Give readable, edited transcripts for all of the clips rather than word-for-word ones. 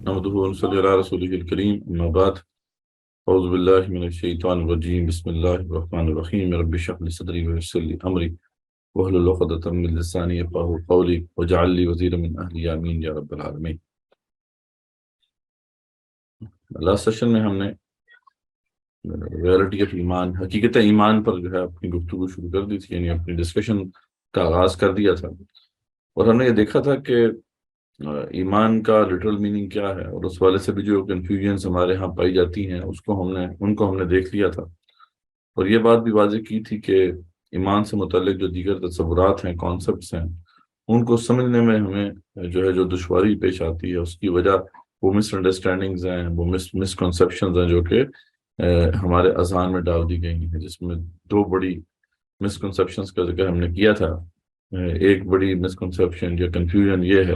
نحمدہ ونصلی علی رسولہ الکریم اما بعد اعوذ باللہ من الشیطان الرجیم بسم اللہ الرحمن الرحیم رب اشرح لی صدری ویسر لی امری واحلل عقدۃ من لسانی یفقہوا قولی واجعل لی وزیرا من اہلی آمین یا رب العالمین۔ لاسٹ سیشن میں ہم نے ریئلٹی آف ایمان، حقیقت ایمان پر جو ہے اپنی گفتگو شروع کر دی تھی، یعنی اپنی ڈسکشن کا آغاز کر دیا تھا، اور ہم نے یہ دیکھا تھا کہ ایمان کا لٹرل میننگ کیا ہے، اور اس والے سے بھی جو کنفیوژنس ہمارے ہاں پائی جاتی ہیں ان کو ہم نے دیکھ لیا تھا، اور یہ بات بھی واضح کی تھی کہ ایمان سے متعلق جو دیگر تصورات ہیں، کانسیپٹس ہیں، ان کو سمجھنے میں ہمیں جو دشواری پیش آتی ہے۔ اس کی وجہ وہ مس انڈرسٹینڈنگز ہیں، وہ مسکنسیپشنز ہیں جو کہ ہمارے اذہان میں ڈال دی گئی ہیں، جس میں دو بڑی مسکنسیپشنز کا ذکر ہم نے کیا تھا۔ ایک بڑی مسکنسیپشن یا کنفیوژن یہ ہے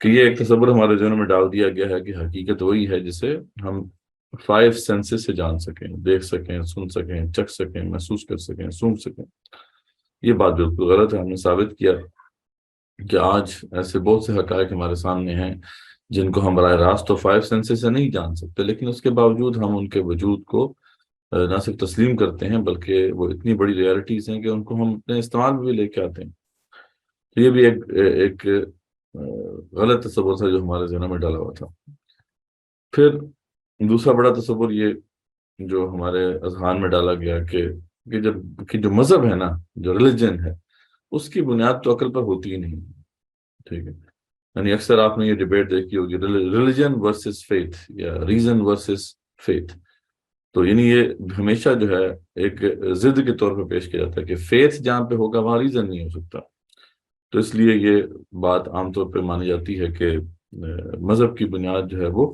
کہ یہ ایک تصور ہمارے ذہنوں میں ڈال دیا گیا ہے کہ حقیقت وہی ہے جسے ہم 5 سینسز سے جان سکیں، دیکھ سکیں، سن سکیں، چکھ سکیں، محسوس کر سکیں، سونگھ سکیں۔ یہ بات بالکل غلط ہے۔ ہم نے ثابت کیا کہ آج ایسے بہت سے حقائق ہمارے سامنے ہیں جن کو ہم براہ راست تو 5 سینسز سے نہیں جان سکتے، لیکن اس کے باوجود ہم ان کے وجود کو نہ صرف تسلیم کرتے ہیں بلکہ وہ اتنی بڑی ریئلٹیز ہیں کہ ان کو ہم اپنے استعمال میں بھی لے کے آتے ہیں۔ تو یہ بھی ایک غلط تصور تھا جو ہمارے ذہنوں میں ڈالا ہوا تھا۔ پھر دوسرا بڑا تصور یہ جو ہمارے اذہان میں ڈالا گیا کہ جو مذہب ہے نا، جو ریلیجن ہے، اس کی بنیاد تو عقل پر ہوتی ہی نہیں، ٹھیک ہے۔ یعنی اکثر آپ نے یہ ڈیبیٹ دیکھی ہوگی، ریلیجن ورسز فیتھ یا ریزن ورسز فیتھ، تو یعنی یہ ہمیشہ جو ہے ایک ضد کے طور پہ پیش کیا جاتا ہے کہ فیتھ جہاں پہ ہوگا وہاں ریزن نہیں ہو سکتا۔ تو اس لیے یہ بات عام طور پہ مانی جاتی ہے کہ مذہب کی بنیاد جو ہے وہ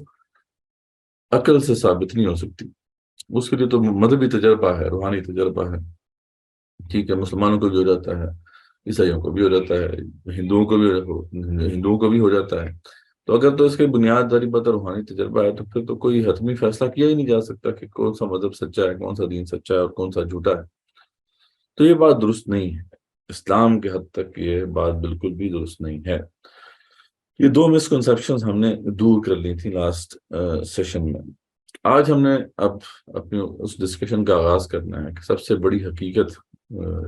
عقل سے ثابت نہیں ہو سکتی، اس کے لیے تو مذہبی تجربہ ہے، روحانی تجربہ ہے، ٹھیک ہے۔ مسلمانوں کو بھی ہو جاتا ہے، عیسائیوں کو بھی ہو جاتا ہے، ہندوؤں کو بھی ہو جاتا ہے۔ تو اگر تو اس کی بنیاد داری پر روحانی تجربہ ہے تو پھر تو کوئی حتمی فیصلہ کیا ہی نہیں جا سکتا کہ کون سا مذہب سچا ہے، کون سا دین سچا ہے اور کون سا جھوٹا ہے۔ تو یہ بات درست نہیں ہے، اسلام کے حد تک یہ بات بالکل بھی درست نہیں ہے۔ یہ دو مسکنسیپشنز ہم نے دور کر لی تھی لاسٹ سیشن میں۔ آج ہم نے اب اپنی اس ڈسکشن کا آغاز کرنا ہے کہ سب سے بڑی حقیقت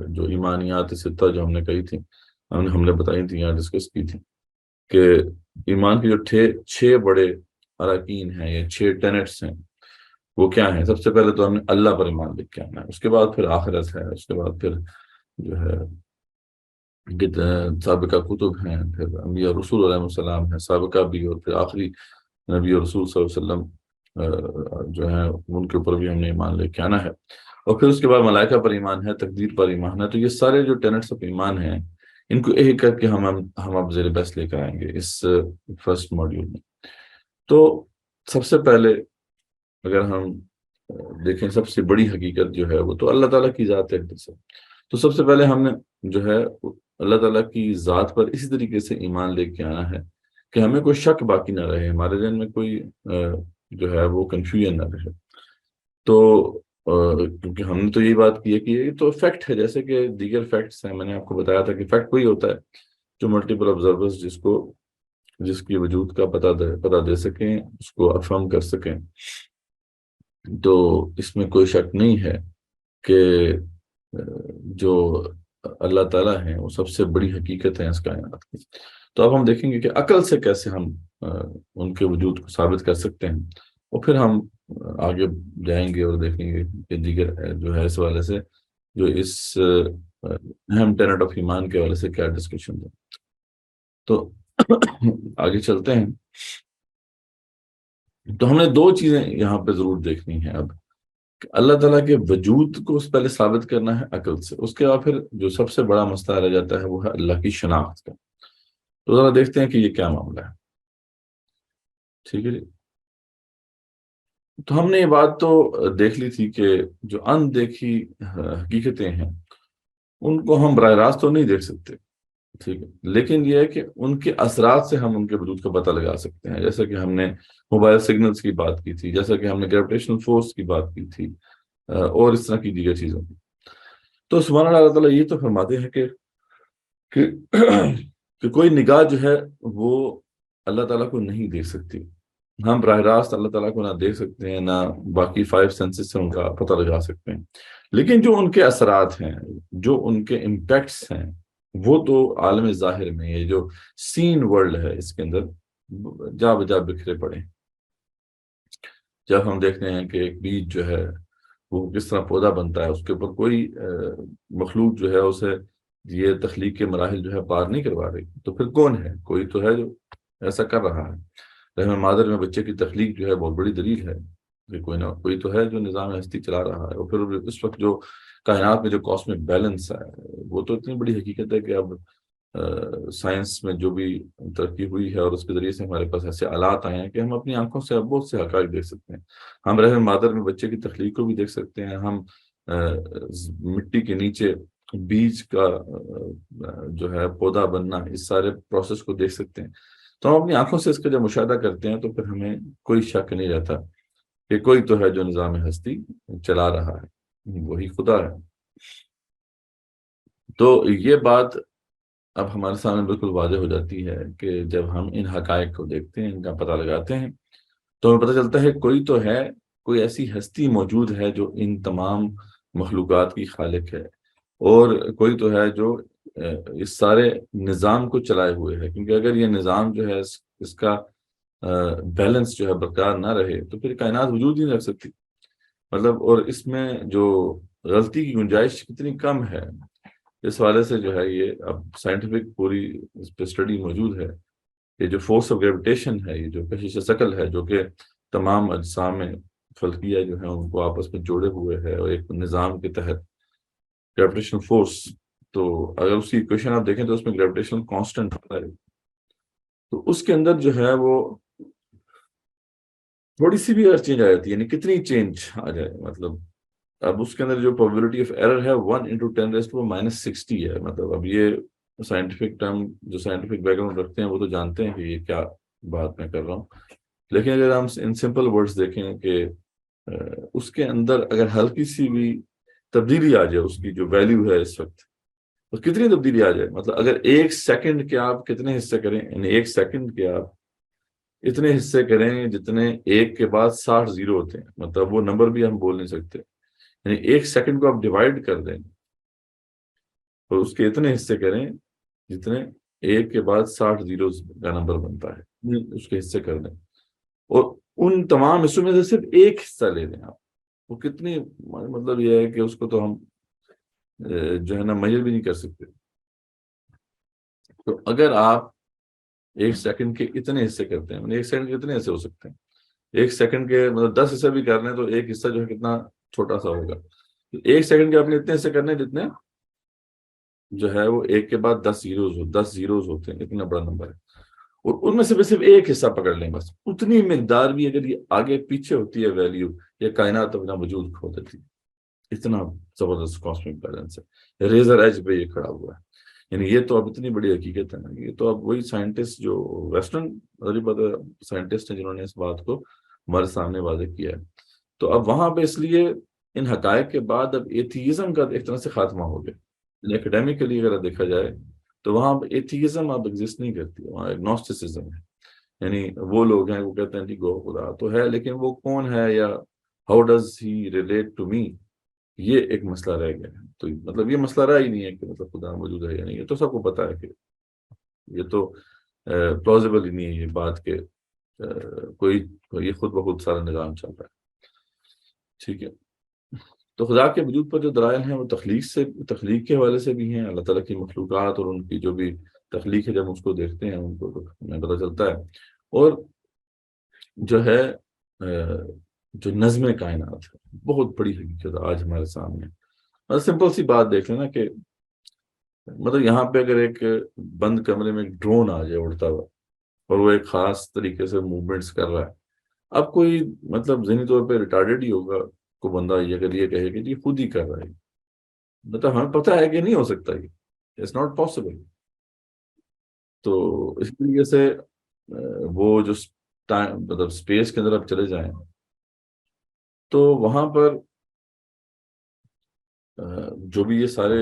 جو ایمانیات ستہ جو ہم نے کہی تھی، ہم نے بتائی تھی، یہاں ڈسکس کی تھی کہ ایمان کے جو 6 بڑے اراکین ہیں یا 6 ٹینٹس ہیں وہ کیا ہیں۔ سب سے پہلے تو ہم نے اللہ پر ایمان لے کے آنا ہے، اس کے بعد پھر آخرت ہے، اس کے بعد پھر جو ہے سابقہ کتب ہیں، پھر انبیاء رسول علیہ السلام ہیں، سابقہ بھی، اور پھر آخری نبی اور رسول صلی اللہ علیہ وسلم جو ہیں ان کے اوپر بھی ہم نے ایمان لے کے آنا ہے، اور پھر اس کے بعد ملائکہ پر ایمان ہے، تقدیر پر ایمان ہے۔ تو یہ سارے جو ٹینٹس آف ایمان ہیں ان کو ایک کر کے ہم اب زیر بحث لے کر آئیں گے اس فرسٹ ماڈیول میں۔ تو سب سے پہلے اگر ہم دیکھیں، سب سے بڑی حقیقت جو ہے وہ تو اللہ تعالیٰ کی ذات ہے۔ تو سب سے پہلے ہم نے جو ہے اللہ تعالیٰ کی ذات پر اسی طریقے سے ایمان لے کے آنا ہے کہ ہمیں کوئی شک باقی نہ رہے، ہمارے ذہن میں کوئی جو ہے وہ کنفیوژن نہ رہے۔ تو کیونکہ ہم نے تو یہی بات کی ہے کہ یہ تو فیکٹ ہے، جیسے کہ دیگر فیکٹس ہیں۔ میں نے آپ کو بتایا تھا کہ فیکٹ وہی ہوتا ہے جو ملٹیپل آبزرورز جس کی وجود کا پتہ دے سکیں، اس کو افرم کر سکیں۔ تو اس میں کوئی شک نہیں ہے کہ جو اللہ تعالیٰ ہیں وہ سب سے بڑی حقیقت ہے اس کائنات کی۔ تو اب ہم دیکھیں گے کہ عقل سے کیسے ہم ان کے وجود کو ثابت کر سکتے ہیں، اور پھر ہم آگے جائیں گے اور دیکھیں گے کہ دیگر جو ہے اس والے سے جو اس اہم ٹینٹ آف ایمان کے والے سے کیا ڈسکشن ہے۔ تو آگے چلتے ہیں۔ تو ہم نے 2 چیزیں یہاں پہ ضرور دیکھنی ہیں اب، کہ اللہ تعالیٰ کے وجود کو پہلے ثابت کرنا ہے عقل سے، اس کے بعد پھر جو سب سے بڑا مسئلہ رہ جاتا ہے وہ ہے اللہ کی شناخت کا۔ تو ذرا دیکھتے ہیں کہ یہ کیا معاملہ ہے، ٹھیک ہے جی۔ تو ہم نے یہ بات تو دیکھ لی تھی کہ جو اندیکھی حقیقتیں ہیں ان کو ہم براہ راست تو نہیں دیکھ سکتے، ٹھیک ہے، لیکن یہ ہے کہ ان کے اثرات سے ہم ان کے وجود کا پتہ لگا سکتے ہیں، جیسا کہ ہم نے موبائل سگنلز کی بات کی تھی، جیسا کہ ہم نے گریویٹیشنل فورس کی بات کی تھی، اور اس طرح کی دیگر چیزوں کی۔ تو سبحان اللہ تعالیٰ یہ تو فرماتے ہیں کہ کوئی نگاہ جو ہے وہ اللہ تعالیٰ کو نہیں دیکھ سکتی، ہم براہ راست اللہ تعالیٰ کو نہ دیکھ سکتے ہیں، نہ باقی 5 سینسز سے ان کا پتہ لگا سکتے ہیں، لیکن جو ان کے اثرات ہیں، جو ان کے امپیکٹس ہیں، وہ تو عالم ظاہر میں، یہ جو سین ورلڈ ہے اس کے اندر جا بجا بکھرے پڑے ہیں۔ جب ہم دیکھتے ہیں کہ ایک بیج جو ہے وہ کس طرح پودا بنتا ہے، اس کے اوپر کوئی مخلوق جو ہے اسے یہ تخلیق کے مراحل جو ہے پار نہیں کروا رہی، تو پھر کون ہے؟ کوئی تو ہے جو ایسا کر رہا ہے۔ رحم مادر میں بچے کی تخلیق جو ہے بہت بڑی دلیل ہے کہ کوئی نہ کوئی تو ہے جو نظام ہستی چلا رہا ہے۔ اور پھر اس وقت جو کائنات میں جو کاسمک بیلنس ہے، وہ تو اتنی بڑی حقیقت ہے کہ اب سائنس میں جو بھی ترقی ہوئی ہے اور اس کے ذریعے سے ہمارے پاس ایسے آلات آئے ہیں کہ ہم اپنی آنکھوں سے اب بہت سے حقائق دیکھ سکتے ہیں۔ ہم رحم مادر میں بچے کی تخلیق کو بھی دیکھ سکتے ہیں، ہم مٹی کے نیچے بیج کا جو ہے پودا بننا، اس سارے پروسیس کو دیکھ سکتے ہیں۔ تو ہم اپنی آنکھوں سے اس کا جب مشاہدہ کرتے ہیں تو پھر ہمیں کوئی شک نہیں رہتا کہ کوئی تو ہے جو نظام ہستی چلا رہا ہے، وہی خدا ہے۔ تو یہ بات اب ہمارے سامنے بالکل واضح ہو جاتی ہے کہ جب ہم ان حقائق کو دیکھتے ہیں، ان کا پتہ لگاتے ہیں، تو ہمیں پتہ چلتا ہے کوئی تو ہے، کوئی ایسی ہستی موجود ہے جو ان تمام مخلوقات کی خالق ہے، اور کوئی تو ہے جو اس سارے نظام کو چلائے ہوئے ہے، کیونکہ اگر یہ نظام جو ہے اس کا بیلنس جو ہے برقرار نہ رہے تو پھر کائنات وجود ہی نہیں رکھ سکتی۔ مطلب اور اس میں جو غلطی کی گنجائش کتنی کم ہے، اس حوالے سے جو ہے یہ اب سائنٹیفک پوری اس پہ اسٹڈی موجود ہے۔ یہ جو فورس آف گریویٹیشن ہے، یہ جو کشش ثقل ہے جو کہ تمام اجسام فلکیہ جو ہیں ان کو آپس میں جوڑے ہوئے ہے اور ایک نظام کے تحت گریویٹیشن فورس، تو اگر اس کی ایکویشن آپ دیکھیں تو اس میں گریویٹیشن کانسٹنٹ ہوتا ہے، تو اس کے اندر جو ہے وہ تھوڑی سی بھی اگر چینج آ جاتی ہے، یعنی کتنی چینج آ جائے، مطلب اب اس کے اندر جو پروبیبلٹی آف ایرر ہے 1 × 10⁻60 ہے۔ مطلب اب یہ سائنٹیفک ٹرم جو سائنٹیفک بیک گراؤنڈ رکھتے ہیں وہ تو جانتے ہیں کہ یہ کیا بات میں کر رہا ہوں، لیکن اگر ہم ان سمپل ورڈز دیکھیں کہ اس کے اندر اگر ہلکی سی بھی تبدیلی آ جائے، اس کی جو ویلیو ہے اس وقت، تو کتنی تبدیلی آ جائے، مطلب اگر 1 سیکنڈ کے آپ کتنے حصے کریں، یعنی 1 سیکنڈ کے آپ اتنے حصے کریں جتنے ایک کے بعد 60 زیرو ہوتے ہیں، مطلب وہ نمبر بھی ہم بول نہیں سکتے، یعنی 1 سیکنڈ کو آپ ڈیوائڈ کر دیں اور اس کے اتنے حصے کریں جتنے ایک کے بعد 60 زیروز کا نمبر بنتا ہے، اس کے حصے کر دیں اور ان تمام حصوں میں سے صرف ایک حصہ لے لیں آپ، وہ کتنی، مطلب یہ ہے کہ اس کو تو ہم جو ہے نا میئر بھی نہیں کر سکتے۔ تو اگر آپ 1 سیکنڈ کے اتنے حصے کرتے ہیں، 1 سیکنڈ کے اتنے حصے ہو سکتے ہیں، 1 سیکنڈ کے مطلب 10 حصے بھی کرنے تو ایک حصہ جو ہے کتنا چھوٹا سا ہوگا۔ 1 سیکنڈ کے اپنے اتنے حصے کرنے جتنے جو ہے وہ ایک کے بعد 10 زیروز ہوتے ہیں، اتنا بڑا نمبر ہے، اور ان میں سے صرف ایک حصہ پکڑ لیں، بس اتنی مقدار بھی اگر یہ آگے پیچھے ہوتی ہے ویلیو، یہ کائنات اپنا وجود کھو دیتی ہے۔ اتنا زبردست کاسمک بیلنس ہے، ریزر ایج پہ یہ کھڑا ہوا ہے۔ یعنی یہ تو اب اتنی بڑی حقیقت ہے نا، یہ تو اب وہی سائنٹسٹ جو ویسٹرن سائنٹسٹ ہیں جنہوں نے اس بات کو ہمارے سامنے واضح کیا ہے، تو اب وہاں پہ اس لیے ان حقائق کے بعد اب ایتھیزم کا ایک طرح سے خاتمہ ہو گیا۔ اکیڈیمکلی اگر دیکھا جائے تو وہاں ایتھیزم اب ایگزسٹ نہیں کرتی، وہاں ایگنوسٹسزم ہے، یعنی وہ لوگ ہیں وہ کہتے ہیں کہ گو خدا تو ہے لیکن وہ کون ہے، یا how does he relate to me, یہ ایک مسئلہ رہ گیا ہے۔ تو مطلب یہ مسئلہ رہا ہی نہیں ہے کہ مطلب خدا موجود ہے یا نہیں، یہ تو سب کو پتا ہے کہ یہ تو پلازیبل ہی نہیں ہے یہ بات کہ کوئی یہ خود بخود سارا نظام چل رہا ہے۔ ٹھیک ہے، تو خدا کے وجود پر جو دلائل ہیں وہ تخلیق کے حوالے سے بھی ہیں، اللہ تعالیٰ کی مخلوقات اور ان کی جو بھی تخلیق ہے، جب ہم اس کو دیکھتے ہیں ان کو تو ہمیں پتہ چلتا ہے۔ اور جو ہے جو نظم کائنات ہے، بہت بڑی حقیقت آج ہمارے سامنے، مطلب سمپل سی بات دیکھ لینا کہ مطلب یہاں پہ اگر ایک بند کمرے میں ایک ڈرون آ جائے اڑتا ہوا اور وہ ایک خاص طریقے سے موومنٹس کر رہا ہے، اب کوئی مطلب ذہنی طور پہ ریٹارڈیڈ ہی ہوگا کو بندہ یہ اگر یہ کہے کہ یہ خود ہی کر رہا ہے، مطلب ہمیں پتہ ہے کہ نہیں ہو سکتا، یہ اٹس ناٹ پاسبل۔ تو اس طریقے سے وہ جو مطلب اسپیس کے اندر آپ چلے جائیں تو وہاں پر جو بھی یہ سارے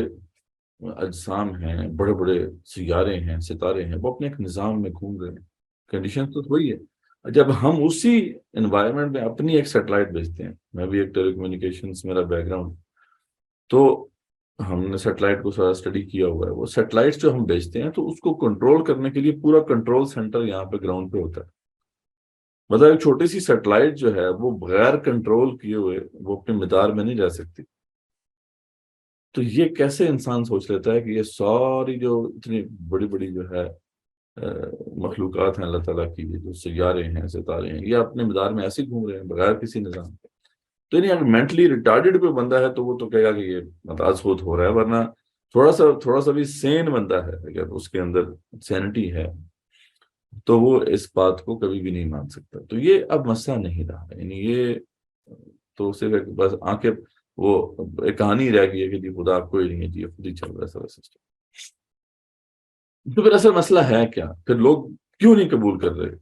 اجسام ہیں، بڑے بڑے سیارے ہیں، ستارے ہیں، وہ اپنے ایک نظام میں گھوم رہے ہیں، کنڈیشن تو وہی ہے۔ جب ہم اسی انوائرمنٹ میں اپنی ایک سیٹلائٹ بھیجتے ہیں، میں بھی ایک ٹیلی کمیونیکیشنس میرا بیک گراؤنڈ، تو ہم نے سیٹلائٹ کو سارا اسٹڈی کیا ہوا ہے، وہ سیٹلائٹ جو ہم بھیجتے ہیں تو اس کو کنٹرول کرنے کے لیے پورا کنٹرول سینٹر یہاں پہ گراؤنڈ پہ ہوتا ہے. مطلب ایک چھوٹی سی سیٹلائٹ جو ہے وہ بغیر کنٹرول کیے ہوئے وہ اپنے مدار میں نہیں جا سکتی. تو یہ کیسے انسان سوچ لیتا ہے کہ یہ ساری جو اتنی بڑی بڑی جو ہے مخلوقات ہیں اللہ تعالیٰ کی، یہ جو سیارے ہیں ستارے ہیں، یہ اپنے مدار میں ایسے گھوم رہے ہیں بغیر کسی نظام کے. تو یعنی اگر مینٹلی ریٹارڈیڈ کوئی بندہ ہے تو وہ تو کہے گا کہ یہ متاز خود ہو رہا ہے، ورنہ تھوڑا سا بھی سین بندہ ہے اگر اس کے اندر سینٹی ہے تو وہ اس بات کو کبھی بھی نہیں مان سکتا. تو یہ اب مسئلہ نہیں رہا، یعنی یہ تو صرف بس آنکھیں وہ ایک کہانی رہ گئی ہے کہ جی خدا کوئی نہیں ہے، جی خود ہی چل رہا ہے سارا سسٹم. تو پھر اصل مسئلہ ہے کیا؟ پھر لوگ کیوں نہیں قبول کر رہے؟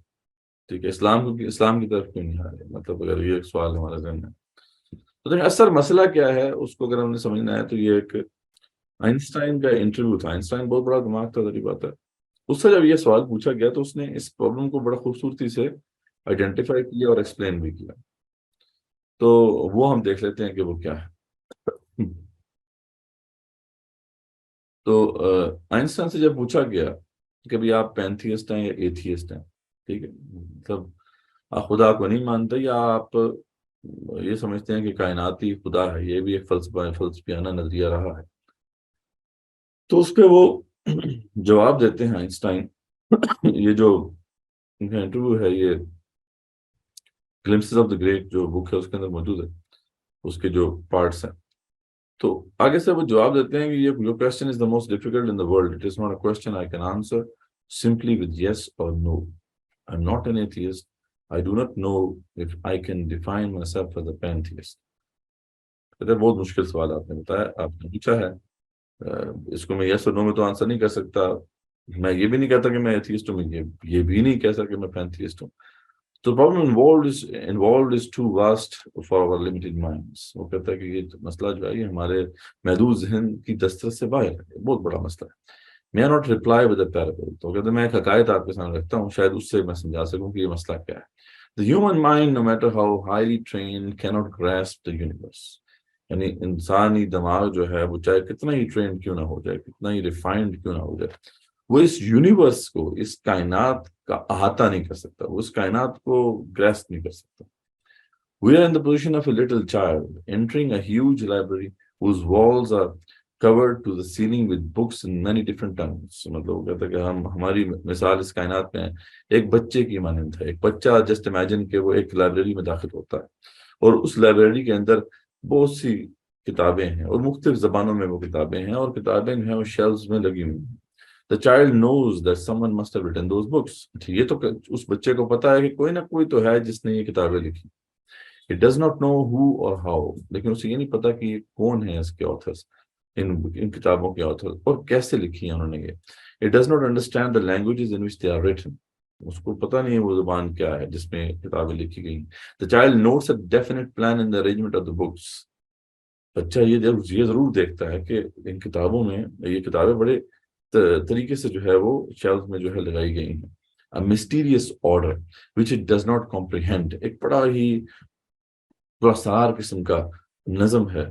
ٹھیک ہے، اسلام کی طرف کیوں نہیں آ رہے؟ مطلب اگر یہ ایک سوال ہمارے ذہن میں، تو دیکھیں اصل مسئلہ کیا ہے اس کو اگر ہم نے سمجھنا ہے تو یہ ایک آئنسٹائن کا انٹرویو تھا. آئنسٹائن بہت بڑا دماغ تھا، ذری بات ہے. اس سے جب یہ سوال پوچھا گیا تو اس نے اس پرابلم کو بڑا خوبصورتی سے آئیڈینٹیفائی کیا اور ایکسپلین بھی کیا. تو وہ ہم دیکھ لیتے ہیں کہ وہ کیا ہے. تو آئنسٹائن سے جب پوچھا گیا کہ بھی آپ پینتھیسٹ ہیں یا ایتھیسٹ ہیں، ٹھیک ہے، مطلب آپ خدا کو نہیں مانتے یا آپ یہ سمجھتے ہیں کہ کائناتی خدا ہے، یہ بھی ایک فلسفیانہ نظریہ رہا ہے. تو اس پہ وہ جواب دیتے ہیں آئنسٹائن. یہ جو ان کا انٹرویو ہے، یہ گلمپسز آف دا گریٹ جو بک ہے اس کے اندر موجود ہے، اس کے جو پارٹس ہیں. تو آگے سے وہ جواب دیتے ہیں کہ یہ your question is the most difficult in the world. It is not a question I can answer simply with yes or no. I'm not an atheist. I do not know if I can define myself as a pantheist. کہتے ہیں بہت مشکل سوال آپ نے بتایا، آپ نے پوچھا ہے، اس کو میں یس اور نو میں تو آنسر نہیں کر سکتا. میں یہ بھی نہیں کہتا کہ میں ایتھیسٹ ہوں، میں یہ بھی نہیں کہہ سکتا کہ میں پینتھیسٹ ہوں. تو problem involved is too vast for our limited minds. وہ کہتا ہے کہ یہ مسئلہ جو ہے یہ ہمارے محدود ذہن کی دسترس سے باہر ہے، بہت بڑا مسئلہ ہے. May I not reply with a parable. تو کہتے ہیں میں ایک حقائق آپ کے سامنے رکھتا ہوں، شاید اس سے میں سمجھا سکوں کہ یہ مسئلہ کیا ہے. The human mind, no matter how highly trained, cannot grasp the universe. یعنی انسانی دماغ جو ہے وہ چاہے کتنا ہی ٹرینڈ کیوں نہ ہو جائے، کتنا ہی ریفائنڈ کیوں نہ ہو جائے، وہ اس یونیورس کو، اس کائنات کا احاطہ نہیں کر سکتا، وہ اس کائنات کو گریسپ نہیں کر سکتا. We are in the position of a little child entering a huge library whose walls are covered to the ceiling with books in many different tongues. مطلب وہ کہتا ہے کہ ہماری مثال اس کائنات میں ایک بچے کی مانند ہے. ایک بچہ جسٹ امیجن کہ وہ ایک لائبریری میں داخل ہوتا ہے اور اس لائبریری کے اندر بہت سی کتابیں ہیں اور مختلف زبانوں میں وہ کتابیں ہیں، اور کتابیں جو ہیں وہ شیلفز میں لگی ہوئی ہیں. The child knows that someone must have written those books. یہ تو اس بچے کو پتا ہے کہ کوئی نہ کوئی تو ہے جس نے یہ کتابیں لکھی. It does not know who or how. لیکن اسے یہ نہیں پتا کہ یہ کون ہے اس کے authors، ان کتابوں کے authors، اور کیسے لکھی ہیں انہوں نے یہ. It does not understand the languages in which they are written. اس کو پتا نہیں ہے وہ زبان کیا ہے جس میں کتابیں لکھی گئی. The child notes a definite plan in the arrangement of the books. بچہ یہ ضرور دیکھتا ہے کہ ان کتابوں میں یہ کتابیں بڑے طریقے سے جو ہے وہ شیلف میں جو ہے لگائی گئی ہیں. A mysterious order which it does not comprehend. ایک بڑا ہی پراسرار قسم کا نظم ہے،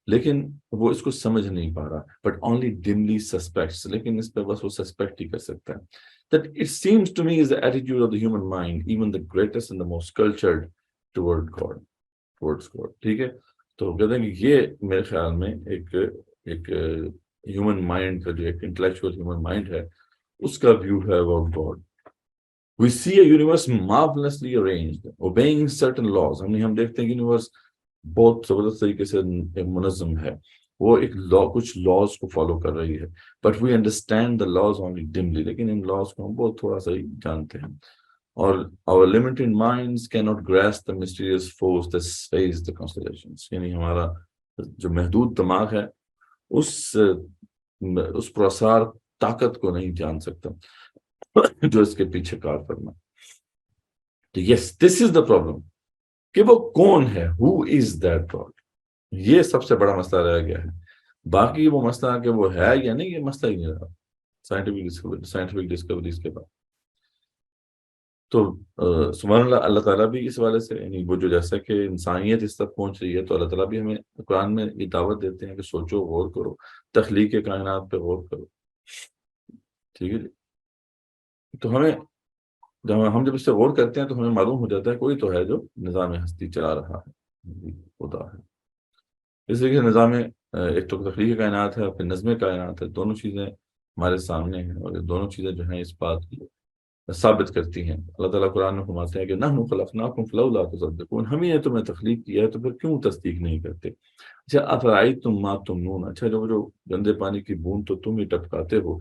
لیکن وہ اس کو سمجھ نہیں پا رہا. But only dimly suspects. لیکن اس پہ بس وہ سسپیکٹ ہی کر سکتا ہے. That it seems to me is the attitude of the human mind, even the greatest and the most cultured towards God. ٹھیک ہے، تو کہتے ہیں کہ یہ میرے خیال میں ایک ہیومن مائنڈ کا جو ایک انٹلیکچوئل ہیومن مائنڈ ہے اس کا ویو ہے about God. We see a universe marvelously arranged, obeying certain laws. ہم دیکھتے ہیں کہ یونیورس بہت زبردست طریقے سے منظم ہے، وہ ایک کچھ لاز کو فالو کر رہی ہے. But we understand the laws only dimly. لیکن ان لاز کو ہم بہت تھوڑا سا ہی جانتے ہیں. اور our limited minds cannot grasp the mysterious force that sways the constellations. یعنی ہمارا جو محدود دماغ ہے اس پراسار طاقت کو نہیں جان سکتا جو اس کے پیچھے کار کرنا. تو یس دس از دا پرابلم کہ وہ کون ہے، ہو از دیٹ گاڈ. یہ سب سے بڑا مسئلہ رہ گیا ہے. باقی وہ مسئلہ کہ وہ ہے یا نہیں، یہ مسئلہ ہی نہیں رہا سائنٹیفک ڈسکوریز کے بعد. تو سبحان اللہ، اللہ تعالیٰ بھی اس والے سے، یعنی وہ جو جیسا کہ انسانیت اس تک پہنچ رہی ہے، تو اللہ تعالیٰ بھی ہمیں قرآن میں یہ دعوت دیتے ہیں کہ سوچو، غور کرو، تخلیق کائنات پہ غور کرو. ٹھیک ہے جی. تو ہم جب اس سے غور کرتے ہیں تو ہمیں معلوم ہو جاتا ہے کوئی تو ہے جو نظام ہستی چلا رہا ہے، خدا ہے. اس لیے کہ نظام ایک تو تخلیق کائنات ہے اور پھر نظم کائنات ہے، دونوں چیزیں ہمارے سامنے ہیں، اور یہ دونوں چیزیں جو ہیں اس بات کی ثابت کرتی ہیں. اللہ تعالیٰ قرآن میں فرماتے ہیں کہ نحن خلقناکم فلولا تصدقون، ہم ہی نے تمہیں تخلیق کیا ہے تو پھر کیوں تصدیق نہیں کرتے. اچھا افرأیتم ما تمنون، اچھا جو گندے پانی کی بوند تو تم ہی ٹپکاتے ہو،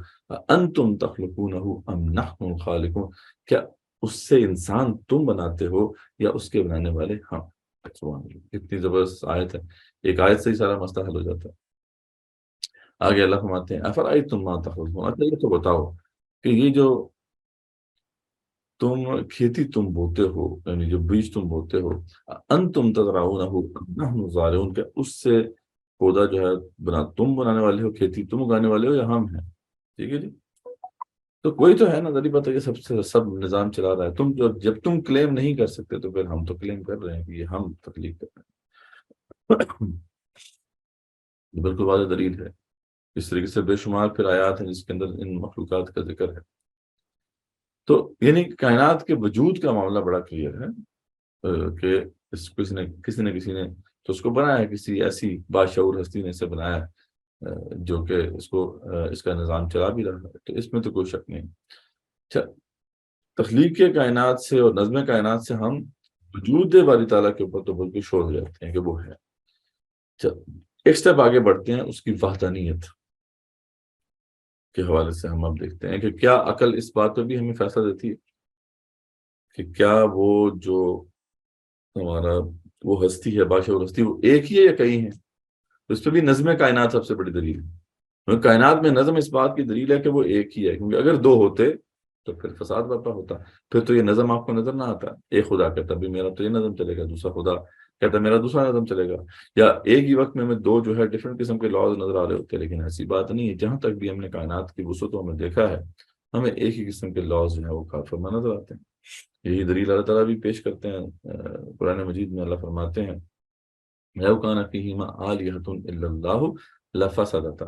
انتم تخلقونہ ام نحن الخالقون، کیا اس سے انسان تم بناتے ہو یا اس کے بنانے والے ہم. سبحان اللہ، کتنی زبردست آیت ہے، ایک آیت سے ہی سارا مسئلہ حل ہو جاتا ہے. آگے اللہ فرماتے ہیں افرأیتم ما تخلقون، اچھا یہ تو بتاؤ کہ یہ جو کھیتی تم بوتے ہو، یعنی جو بیج تم بوتے ہو، انتم تزرعونہ ام نحن الزارعون، کہ اس سے پودا جو ہے تم بنانے والے ہو، کھیتی تم اگانے والے ہو یا ہم ہیں. ٹھیک ہے جی. تو کوئی تو ہے نا، ذری بات ہے کہ سب نظام چلا رہا ہے. جب تم کلیم نہیں کر سکتے تو پھر ہم تو کلیم کر رہے ہیں کہ یہ ہم تخلیق کر رہے ہیں. بالکل واضح دلیل ہے. اس طریقے سے بے شمار پھر آیات ہیں جس کے اندر ان مخلوقات کا ذکر ہے. تو یعنی کائنات کے وجود کا معاملہ بڑا کلیئر ہے کہ کسی نے تو اس کو بنایا ہے، کسی ایسی باشعور ہستی نے اسے بنایا ہے جو کہ اس کا نظام چلا بھی رہا ہے. تو اس میں تو کوئی شک نہیں. اچھا، تخلیق کائنات سے اور نظم کائنات سے ہم وجود باری تعالیٰ کے اوپر تو بالکل شور ہو جاتے ہیں کہ وہ ہے. اچھا، ایک سٹیپ آگے بڑھتے ہیں، اس کی وحدانیت کے حوالے سے ہم اب دیکھتے ہیں کہ کیا عقل اس بات پہ بھی ہمیں فیصلہ دیتی ہے کہ کیا وہ جو ہمارا وہ ہستی ہے، باشعور ہستی، وہ ایک ہی ہے یا کئی ہیں. تو اس پہ بھی نظم کائنات سب سے بڑی دلیل ہے. کائنات میں نظم اس بات کی دلیل ہے کہ وہ ایک ہی ہے، کیونکہ اگر دو ہوتے تو پھر فساد برپا ہوتا. پھر تو یہ نظم آپ کو نظر نہ آتا. ایک خدا کہتا بھی میرا تو یہ نظم چلے گا، دوسرا خدا کہتا میرا دوسرا نظم چلے گا، یا ایک ہی وقت میں ہمیں دو جو ہے ڈفرنٹ قسم کے لاز نظر آ رہے ہوتے ہیں. لیکن ایسی بات نہیں ہے. جہاں تک بھی ہم نے کائنات کی وسعتوں میں دیکھا ہے، ہمیں ایک ہی قسم کے لاز جو ہے وہ کار فرما نظر آتے ہیں. یہی دلیل اللہ تعالیٰ بھی پیش کرتے ہیں قرآن مجید میں. اللہ فرماتے ہیں لو کان فیہما آلہۃ الا اللہ لفسدتا،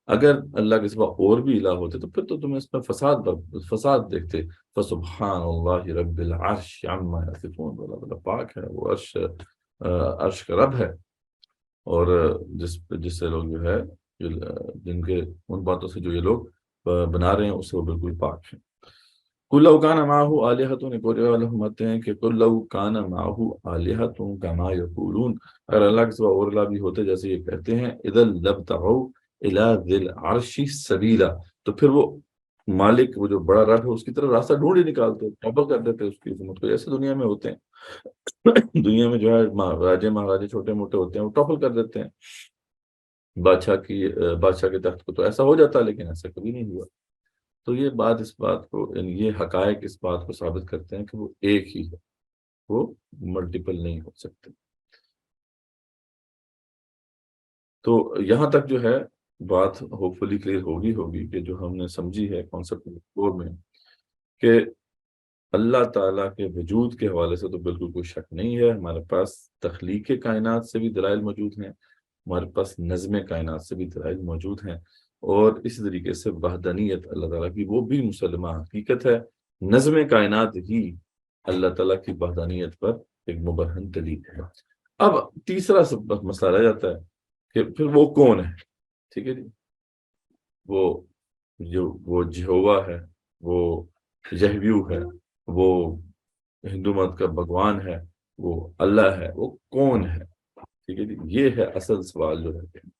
اگر اللہ کے سوا اور بھی الہ ہوتے تو پھر تو تمہیں اس میں فساد دیکھتے. فسبحان اللہ رب العرش عما یصفون، اللہ پاک ہے، وہ عرش کا رب ہے، اور جس سے لوگ جو ہے جن کے ان باتوں سے جو یہ لوگ بنا رہے ہیں اس سے وہ بالکل پاک ہیں. قل لو کان معہ آلہۃ، ایک اور جگہ فرماتے ہیں کہ قل لو کان معہ آلہۃ کما یقولون، اگر اللہ کے سوا اور اللہ بھی ہوتے جیسے یہ کہتے ہیں، اذا لابتغوا الی ذی العرش سبیلا، تو پھر وہ مالک، وہ جو بڑا رب ہے، اس کی طرف راستہ ڈھونڈ ہی نکالتے، توبہ کر دیتے اس کی حکومت کو. ایسے دنیا میں ہوتے ہیں دنیا میں جو ہے راجے مہاراجے چھوٹے موٹے ہوتے ہیں، وہ ٹاپل کر دیتے ہیں بادشاہ کے تخت کو. تو ایسا ہو جاتا ہے، لیکن ایسا کبھی نہیں ہوا. تو یہ بات اس بات کو، یعنی یہ حقائق اس بات کو ثابت کرتے ہیں کہ وہ ایک ہی ہے، وہ ملٹیپل نہیں ہو سکتے. تو یہاں تک جو ہے بات ہوپ فلی کلیئر ہوگی کہ جو ہم نے سمجھی ہے کانسیپٹ میں کہ اللہ تعالیٰ کے وجود کے حوالے سے تو بالکل کوئی شک نہیں ہے. ہمارے پاس تخلیق کائنات سے بھی دلائل موجود ہیں، ہمارے پاس نظم کائنات سے بھی دلائل موجود ہیں، اور اسی طریقے سے وحدانیت اللہ تعالیٰ کی وہ بھی مسلمہ حقیقت ہے. نظم کائنات ہی اللہ تعالیٰ کی وحدانیت پر ایک مبرہن دلیل ہے. اب تیسرا مسئلہ رہ جاتا ہے کہ پھر وہ کون ہے. ٹھیک ہے جی. وہ جہوہ ہے، وہ یہویو ہے، وہ ہندو مت کا بھگوان ہے، وہ اللہ ہے، وہ کون ہے. ٹھیک ہے جی. یہ ہے اصل سوال جو رہتے ہیں.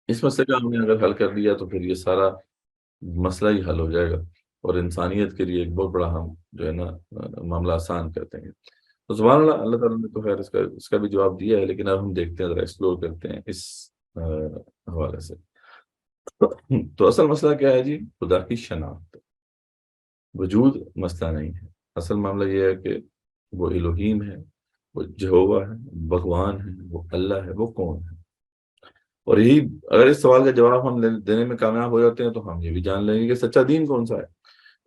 اس مسئلے کا ہم نے اگر حل کر لیا تو پھر یہ سارا مسئلہ ہی حل ہو جائے گا، اور انسانیت کے لیے ایک بہت بڑا ہم جو ہے نا معاملہ آسان کرتے ہیں. تو سبحان اللہ، اللہ تعالیٰ نے تو خیر اس کا بھی جواب دیا ہے، لیکن اب ہم دیکھتے ہیں، ذرا ایکسپلور کرتے ہیں اس حوالے سے. تو اصل مسئلہ کیا ہے جی؟ خدا کی شناخت. وجود مسئلہ نہیں ہے. اصل معاملہ یہ ہے کہ وہ الوہیم ہے، وہ جہوہ ہے، بھگوان ہے، وہ اللہ ہے، وہ کون ہے. اور یہی اگر اس سوال کا جواب ہم دینے میں کامیاب ہو جاتے ہیں تو ہم یہ بھی جان لیں گے کہ سچا دین کون سا ہے.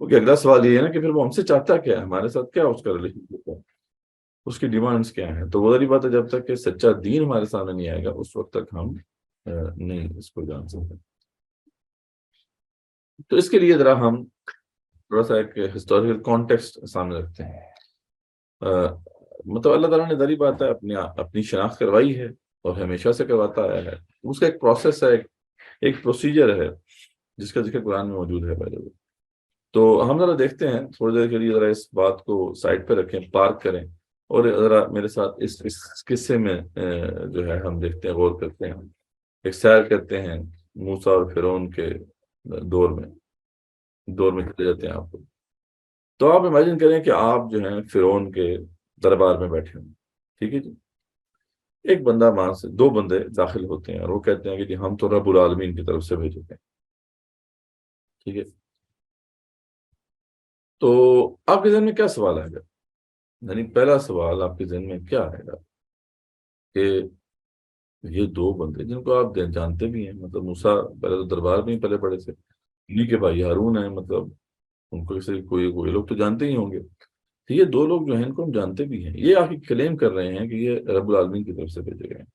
کیونکہ اگلا سوال یہ ہے نا کہ پھر وہ ہم سے چاہتا کیا ہے، ہمارے ساتھ کیا اس کا ریلیشن شپ ہے، اس کی ڈیمانڈس کیا ہیں. تو وہ والی بات ہے، جب تک کہ سچا دین ہمارے سامنے نہیں آئے گا اس وقت تک ہم نہیں اس کو جان سکتے. تو اس کے لیے ذرا ہم تھوڑا سا ایک ہسٹوریکل کانٹیکسٹ سامنے رکھتے ہیں. مطلب اللہ تعالیٰ نے ظاہری بات ہے اپنی شناخت کروائی ہے اور ہمیشہ سے کرواتا آیا ہے. اس کا ایک پروسیس ہے، ایک پروسیجر ہے جس کا ذکر قرآن میں موجود ہے پہلے. تو ہم ذرا دیکھتے ہیں تھوڑی دیر کے لیے، ذرا اس بات کو سائڈ پہ رکھیں، پارک کریں، اور ذرا میرے ساتھ اس قصے میں جو ہے ہم دیکھتے ہیں، غور کرتے ہیں، ایک سیر کرتے ہیں موسیٰ اور فرعون کے دور میں چلے جاتے ہیں آپ کو. تو آپ امیجن کریں کہ آپ جو ہیں فرعون کے دربار میں بیٹھے ہوں. ٹھیک ہے جی. ایک بندہ وہاں سے، دو بندے داخل ہوتے ہیں اور وہ کہتے ہیں کہ جی ہم تو رب العالمین کی طرف سے بھیجے گئے. ٹھیک ہے. تو آپ کے ذہن میں کیا سوال آئے گا؟ یعنی پہلا سوال آپ کے ذہن میں کیا آئے گا کہ یہ دو بندے جن کو آپ جانتے بھی ہیں، مطلب موسیٰ پہلے تو دربار میں ہی پلے پڑے تھے، انہیں کے بھائی ہارون ہیں، مطلب ان کو کوئی لوگ تو جانتے ہی ہوں گے. تو یہ دو لوگ جو ہیں ان کو ہم جانتے بھی ہیں، یہ آ کے کلیم کر رہے ہیں کہ یہ رب العالمین کی طرف سے بھیجے گئے ہیں.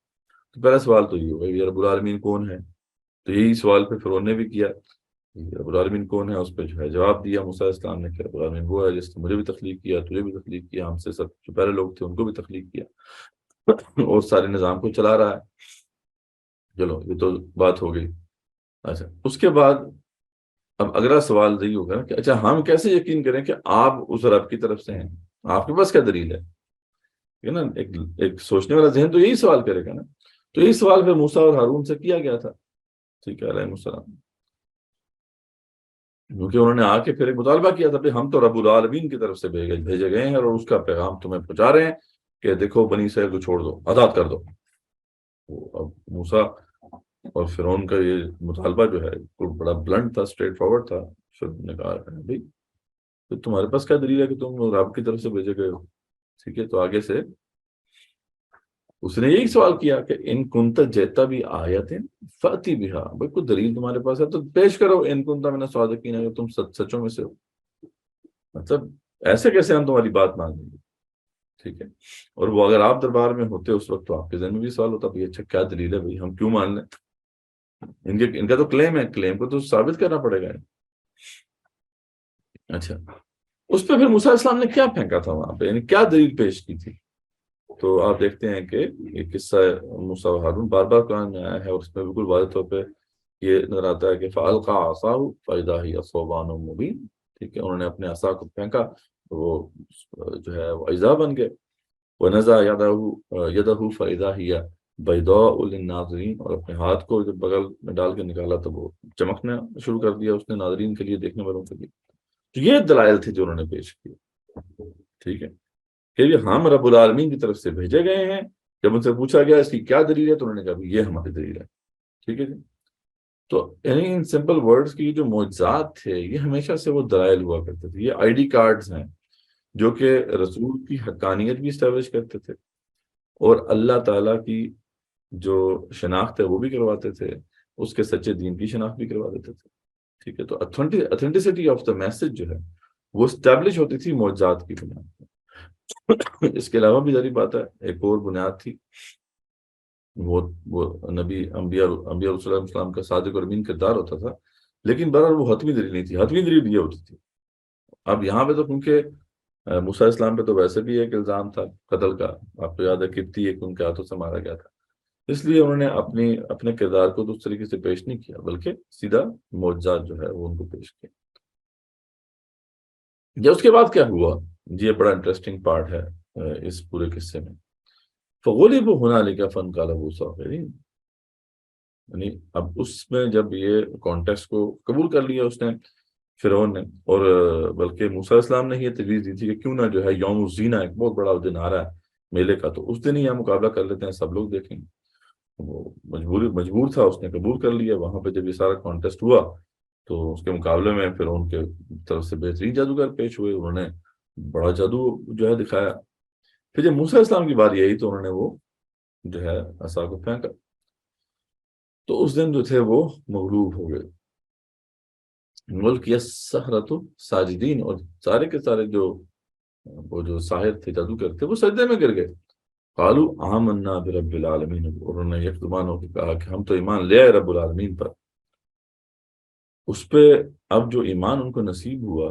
تو پہلا سوال تو یہ ہوگا یہ رب العالمین کون ہے. تو یہی سوال پہ فرعون نے بھی کیا، رب العالمین کون ہے. اس پہ جو ہے جواب دیا موسیٰ علیہ السلام نے کہ رب العالمین وہ ہے جس نے مجھے بھی تخلیق کیا، تجھے بھی تخلیق کیا، ہم سے سب جو پہلے لوگ تھے ان کو بھی تخلیق کیا اور سارے نظام کو چلا رہا ہے. چلو یہ تو بات ہو گئی. اچھا، اس کے بعد اب اگلا سوال یہی ہوگا کہ اچھا ہم کیسے یقین کریں کہ آپ اس رب کی طرف سے ہیں، آپ کے پاس کیا دلیل ہے نا. ایک سوچنے والا ذہن تو یہی سوال کرے گا نا. تو یہی سوال پھر موسیٰ اور ہارون سے کیا گیا تھا. ٹھیک ہے، علیہ السلام. کیونکہ انہوں نے آ کے پھر ایک مطالبہ کیا تھا کہ ہم تو رب العالمین کی طرف سے بھیجے گئے ہیں اور اس کا پیغام تمہیں پہنچا رہے ہیں کہ دیکھو بنی اسرائیل کو چھوڑ دو، آزاد کر دو. اب موسیٰ اور فرعون کا یہ مطالبہ جو ہے بڑا بلنٹ تھا، اسٹریٹ فارورڈ تھا. فرعون نے کہا بھائی تو تمہارے پاس کیا دلیل ہے کہ تم رب کی طرف سے بھیجے گئے ہو. ٹھیک ہے. تو آگے سے اس نے یہی سوال کیا کہ ان کنت جیتا بھی آیت فاتی بہا، بھائی کوئی دلیل تمہارے پاس ہے تو پیش کرو. ان کنت من الصادقین، اگر تم سچوں میں سے ہو. مطلب ایسے کیسے ہم تمہاری بات مان لیں گے. ٹھیک ہے. اور وہ اگر آپ دربار میں ہوتے اس وقت تو آپ کے ذہن میں بھی سوال ہوتا بھائی اچھا کیا دلیل ہے بھائی، ہم کیوں مان لیں. ان کا تو کلیم ہے، کلیم کو تو ثابت کرنا پڑے گا. اچھا، اس پہ پھر موسیٰ علیہ السلام نے کیا پھینکا تھا وہاں پہ، یعنی کیا دلیل پیش کی تھی. تو آپ دیکھتے ہیں کہ یہ قصہ موسیٰ و ہارون بار بار قرآن میں آیا ہے، اور اس میں بالکل واضح طور پہ یہ نظر آتا ہے کہ فَأَلْقَىٰ عَصَاهُ فَإِذَا هِيَ ثُعْبَانٌ مُّبِينٌ. ٹھیک ہے. انہوں نے اپنے عصا کو پھینکا، وہ جو ہے وہ اجزا بن گئے. وَنَزَعَ يَدَهُ فَإِذَا هِيَ بَيْضَاءُ لِلنَّاظِرِينَ، اور اپنے ہاتھ کو جب بغل میں ڈال کے نکالا تو وہ چمکنا شروع کر دیا اس نے، ناظرین کے لیے، دیکھنے والوں کے لیے. تو یہ دلائل تھے جو انہوں نے پیش کیے. ٹھیک ہے. کہ یہ ہم رب العالمین کی طرف سے بھیجے گئے ہیں. جب ان سے پوچھا گیا اس کی کیا دلیل ہے تو انہوں نے کہا یہ ہماری دلیل ہے. ٹھیک ہے جی. تو یعنی ان سمپل ورڈز کی جو معجزات تھے یہ ہمیشہ سے وہ دلائل ہوا کرتے تھے. یہ آئی ڈی کارڈز ہیں جو کہ رسول کی حقانیت بھی اسٹیبلش کرتے تھے اور اللہ تعالیٰ کی جو شناخت ہے وہ بھی کرواتے تھے، اس کے سچے دین کی شناخت بھی کروا دیتے تھے. ٹھیک ہے. تو اتھینٹسٹی آف دا میسج جو ہے وہ اسٹیبلش ہوتی تھی معجزات کی بنیاد پر. اس کے علاوہ بھی ذری بات ہے، ایک اور بنیاد تھی، وہ نبی انبیاء رسول اللہ السلام کا صادق اور امین کردار ہوتا تھا، لیکن بہرحال وہ حتمی دلیل نہیں تھی. حتمی دلیل یہ ہوتی تھی. اب یہاں پہ تو کیونکہ موسیٰ علیہ السلام پہ تو ویسے بھی ایک الزام تھا قتل کا، آپ کو یاد ہے قبطی ایک ان کے ہاتھوں سے مارا گیا تھا، اس لیے انہوں نے اپنے کردار کو تو اس طریقے سے پیش نہیں کیا بلکہ سیدھا معجزات جو ہے وہ ان کو پیش کیا. یا اس کے بعد کیا ہوا، یہ بڑا انٹرسٹنگ پارٹ ہے اس پورے قصے میں. فغلبوا هنالك فانقلبوا صاغرين. یعنی اب اس میں جب یہ کانٹیکسٹ کو قبول کر لیا اس نے فرعون نے، اور بلکہ موسیٰ علیہ السلام نے یہ تجویز دی تھی کہ کیوں نہ جو ہے یوم الزینہ، ایک بہت بڑا دن آ رہا ہے میلے کا، تو اس دن ہی ہم مقابلہ کر لیتے ہیں، سب لوگ دیکھیں گے. وہ مجبور تھا، اس نے قبول کر لیا. وہاں پہ جب یہ سارا کانٹیسٹ ہوا تو اس کے مقابلے میں فرعون کے طرف سے بہترین جادوگر پیش ہوئے، انہوں نے بڑا جادو جو ہے دکھایا. پھر جب موسیٰ علیہ السلام کی باری آئی تو انہوں نے وہ جو ہے عصا کو پھینکا، تو اس دن جو تھے وہ مغلوب ہو گئے. ملک یسحرۃ ساجدین، اور سارے کے سارے جو وہ جو ساحر تھے، جادوگر تھے، وہ سجدے میں گر گئے. قالوا آمنا برب العالمین، اور انہوں نے یک زبان ہو کے کہا کہ ہم تو ایمان لے آئے رب العالمین پر. اس پہ اب جو ایمان ان کو نصیب ہوا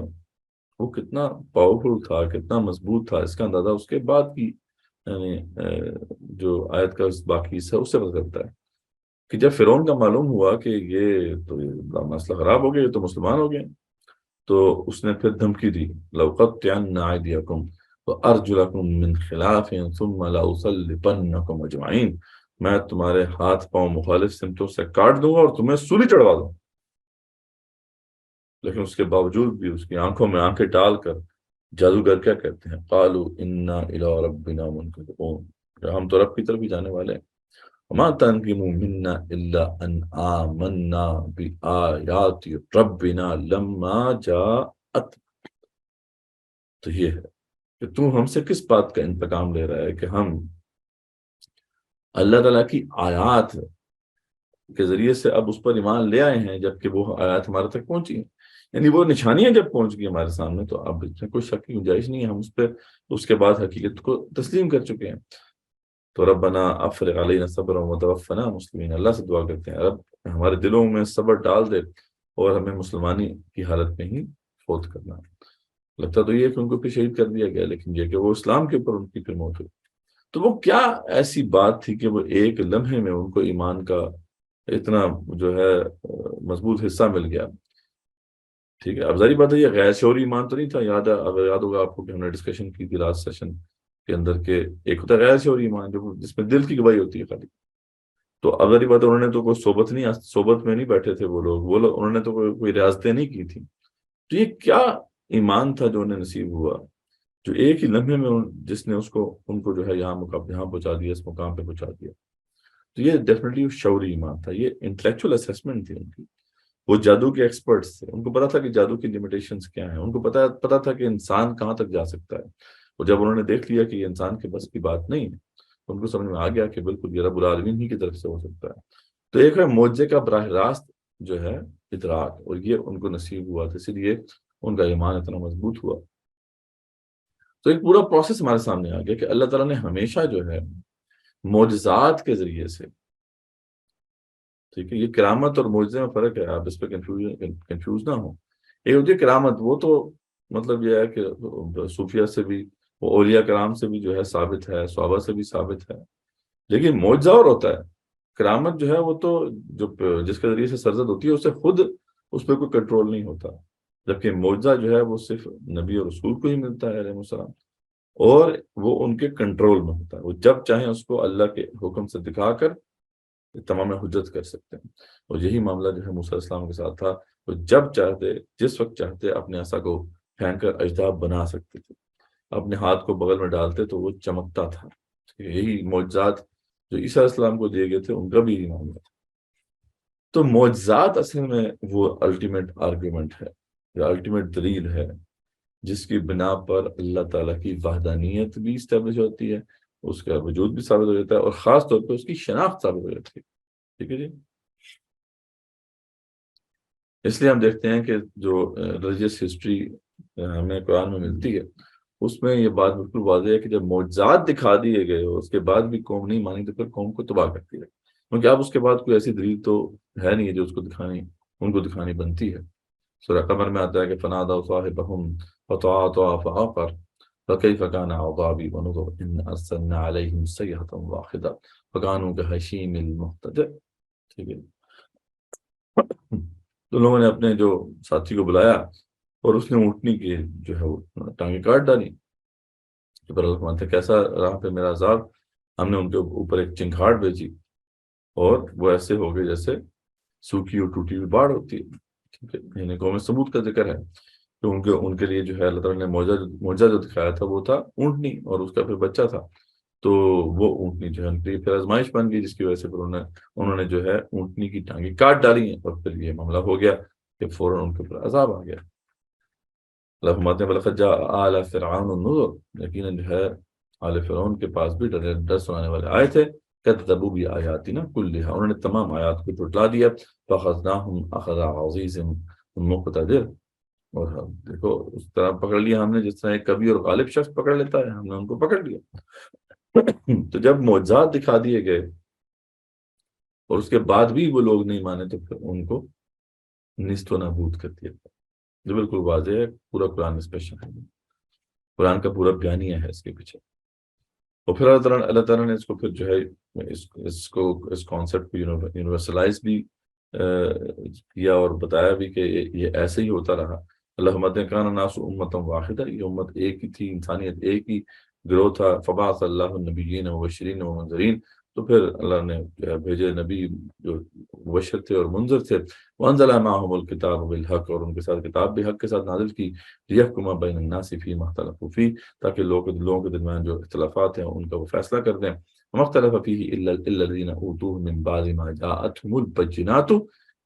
وہ کتنا پاورفل تھا، کتنا مضبوط تھا، اس کا اندازہ اس کے بعد کی یعنی جو آیت کا باقی حصہ ہے اس سے پتہ چلتا ہے کہ جب فرعون کا معلوم ہوا کہ یہ تو مسئلہ خراب ہو گیا، یہ تو مسلمان ہو گئے، تو اس نے پھر دھمکی دی، لَأُقَطِّعَنَّ أَيْدِيَكُمْ وَأَرْجُلَكُمْ مِنْ خِلَافٍ ثُمَّ لَأُصَلِّبَنَّكُمْ أَجْمَعِينَ، میں تمہارے ہاتھ پاؤں مخالف سمتوں سے کاٹ دوں گا اور تمہیں سولی چڑھوا دوں. لیکن اس کے باوجود بھی اس کی آنکھوں میں آنکھیں ڈال کر جادوگر کیا کہتے ہیں، قالوا انا الی ربنا منقلبون، ہم تو رب کی طرف ہی جانے والے ہیں. وما تنقم منا الا ان آمنا بآیات ربنا لما جاءت. تو یہ ہے کہ تو ہم سے کس بات کا انتقام لے رہا ہے کہ ہم اللہ تعالیٰ کی آیات کے ذریعے سے اب اس پر ایمان لے آئے ہیں، جبکہ وہ آیات ہمارے تک پہنچی ہیں. یعنی وہ نشانیاں جب پہنچ گئی ہمارے سامنے تو اب اس میں کوئی شک کی گنجائش نہیں ہے، ہم اس پہ اس کے بعد حقیقت کو تسلیم کر چکے ہیں. تو ربنا افرغ علینا صبرا وتوفنا مسلمین، اللہ سے دعا کرتے ہیں رب ہمارے دلوں میں صبر ڈال دے اور ہمیں مسلمانی کی حالت میں ہی فوت کرنا. لگتا تو یہ کہ ان کو پھر شہید کر دیا گیا، لیکن یہ کہ وہ اسلام کے اوپر ان کی پھر موت ہوئی. تو وہ کیا ایسی بات تھی کہ وہ ایک لمحے میں ان کو ایمان کا اتنا جو ہے مضبوط حصہ مل گیا. ٹھیک ہے، اب ظاہر بات ہے یہ غیر شعوری ایمان تو نہیں تھا. اگر یاد ہوگا آپ کو کہ ہم نے ڈسکشن کی تھی لاسٹ سیشن کے اندر کہ ایک ہوتا ہے غیر شعوری ایمان جو جس میں دل کی گواہی ہوتی ہے خالی. تو اب ظاہر بات ہے انہوں نے تو کوئی صحبت میں نہیں بیٹھے تھے وہ لوگ انہوں نے تو کوئی ریاضتیں نہیں کی تھی. تو یہ کیا ایمان تھا جو انہیں نصیب ہوا، جو ایک ہی لمحے میں جس نے ان کو جو ہے یہاں پہنچا دیا، اس مقام پہ پہنچا دیا. تو یہ ڈیفینیٹلی شعوری ایمان تھا، یہ انٹلیکچوئل اسیسمنٹ تھی ان کی. وہ جادو کے ایکسپرٹس تھے، ان کو پتا تھا کہ جادو کی لمیٹیشنز کیا ہیں، ان کو پتا تھا کہ انسان کہاں تک جا سکتا ہے. اور جب انہوں نے دیکھ لیا کہ یہ انسان کے بس کی بات نہیں ہے تو ان کو سمجھ میں آ گیا کہ بالکل یہ رب العالمین ہی کی طرف سے ہو سکتا ہے. تو ایک ہے معجزے کا براہ راست جو ہے ادراک، اور یہ ان کو نصیب ہوا تھا، اسی لیے ان کا ایمان اتنا مضبوط ہوا. تو ایک پورا پروسیس ہمارے سامنے آ گیا کہ اللہ تعالیٰ نے ہمیشہ جو ہے معجزات کے ذریعے سے، ٹھیک ہے، یہ کرامت اور معجزے میں فرق ہے، آپ اس پہ کنفیوز نہ ہوں. ایک ہوتی ہے کرامت، وہ تو مطلب یہ ہے کہ صوفیہ سے بھی، وہ اولیاء کرام سے بھی جو ہے ثابت ہے، صحابہ سے بھی ثابت ہے. لیکن معجزہ اور ہوتا ہے، کرامت جو ہے وہ تو جس کے ذریعے سے سرزد ہوتی ہے اسے خود اس پہ کوئی کنٹرول نہیں ہوتا، جبکہ معجزہ جو ہے وہ صرف نبی اور رسول کو ہی ملتا ہے علیہ السلام، اور وہ ان کے کنٹرول میں ہوتا ہے. وہ جب چاہیں اس کو اللہ کے حکم سے دکھا کر تمام حجت کر سکتے ہیں. اور یہی معاملہ جو ہے موسیٰ علیہ السلام کے ساتھ تھا، وہ جب چاہتے جس وقت چاہتے اپنے عصا کو پھینک کر اجداب بنا سکتے تھے، اپنے ہاتھ کو بغل میں ڈالتے تو وہ چمکتا تھا. یہی معجزات جو عیسیٰ علیہ السلام کو دیے گئے تھے ان کا بھی یہی معاملہ تھا. تو معجزات اصل میں وہ الٹیمیٹ آرگیومنٹ ہے یا الٹیمیٹ دلیل ہے جس کی بنا پر اللہ تعالیٰ کی وحدانیت بھی اسٹیبلش ہوتی ہے، اس کا وجود بھی ثابت ہو جاتا ہے، اور خاص طور پہ اس کی شناخت ثابت ہو جاتی ہے. ٹھیک ہے جی. اس لیے ہم دیکھتے ہیں کہ جو ریلیجیس ہسٹری ہمیں قرآن میں ملتی ہے اس میں یہ بات بالکل واضح ہے کہ جب معجزات دکھا دیے گئے اس کے بعد بھی قوم نہیں مانی تو پھر قوم کو تباہ کرتی ہے، کیونکہ اب اس کے بعد کوئی ایسی دلیل تو ہے نہیں جو ان کو دکھانی بنتی ہے. سورہ قمر میں آتا ہے کہ فنادوا صاحبهم فتعاطى فعقر فكيف كان عذابي ونذر ان ارسلنا عليهم صيحة واحدة فكانوا كهشيم المحتضر. ٹھیک ہے، تو لوگوں نے اپنے جو ساتھی کو بلایا اور اس نے اونٹنی کی جو ہے وہ ٹانگیں کاٹ ڈالی. پر اللہ فرماتے ہیں کیسا رہا پہ میرا عذاب، ہم نے ان کے اوپر ایک چنگھاڑ بھیجی اور وہ ایسے ہو گئے جیسے سوکھی اور ٹوٹی ہوئی باڑ ہوتی ہے. ٹھیک ہے، یعنی قوم ثبوت کا ذکر ہے کہ ان کے لیے جو ہے اللہ تعالیٰ نے معجزہ جو دکھایا تھا وہ تھا اونٹنی اور اس کا پھر بچہ تھا. تو وہ اونٹنی جو ہے ان کے لیے پھر آزمائش بن گئی، جس کی وجہ سے پھر انہوں نے جو ہے اونٹنی کی ٹانگیں کاٹ ڈالی ہیں، اور پھر یہ معاملہ ہو گیا کہ فوراً ان کے اوپر عذاب آ گیا. اللہ فرماتے ہیں وَلَقَدْ جَاءَ آلَ فِرْعَوْنَ النُّذُرُ، یقیناً جو ہے آل فرعون کے پاس بھی ڈر سنانے والے آئے تھے. كَذَّبُوا بِآيَاتِنَا كُلِّهَا، انہوں نے تمام آیات کو جھٹلا دیا. فَأَخَذْنَاهُمْ أَخْذَ عَزِيزٍ مقتدر، اور ہم دیکھو اس طرح پکڑ لیا ہم نے جس طرح ایک کبھی اور غالب شخص پکڑ لیتا ہے، ہم نے ان کو پکڑ لیا۔ تو جب معجزات دکھا دیے گئے اور اس کے بعد بھی وہ لوگ نہیں مانے تو پھر ان کو نیست و نابود کر دیا، جو بالکل واضح ہے، پورا قرآن اس پہ شامل ہے، قرآن کا پورا بیانیہ ہے اس کے پیچھے۔ اور پھر اللہ تعالیٰ نے اس کو پھر جو ہے اس کانسیپٹ کو یونیورسلائز بھی کیا اور بتایا بھی کہ یہ ایسے ہی ہوتا رہا۔ اللہم کان الناس امۃ واحدہ، یہ امت ایک ہی تھی، انسانیت ایک ہی گروہ تھا۔ فبعث اللہ النبیین مبشرین ومنذرین، تو پھر اللہ نے بھیجے نبی جو مبشر تھے اور منذر تھے۔ وانزل معهم الکتاب بالحق، اور ان کے ساتھ کتاب بھی حق کے ساتھ نازل کی۔ لیحکم بین الناس فیما اختلفوا فیہ، تاکہ لوگوں کے درمیان جو اختلافات ہیں ان کا وہ فیصلہ کر دیں۔ وما اختلف فیہ الا الذین اوتوہ من بعد ما جاءتهم البینات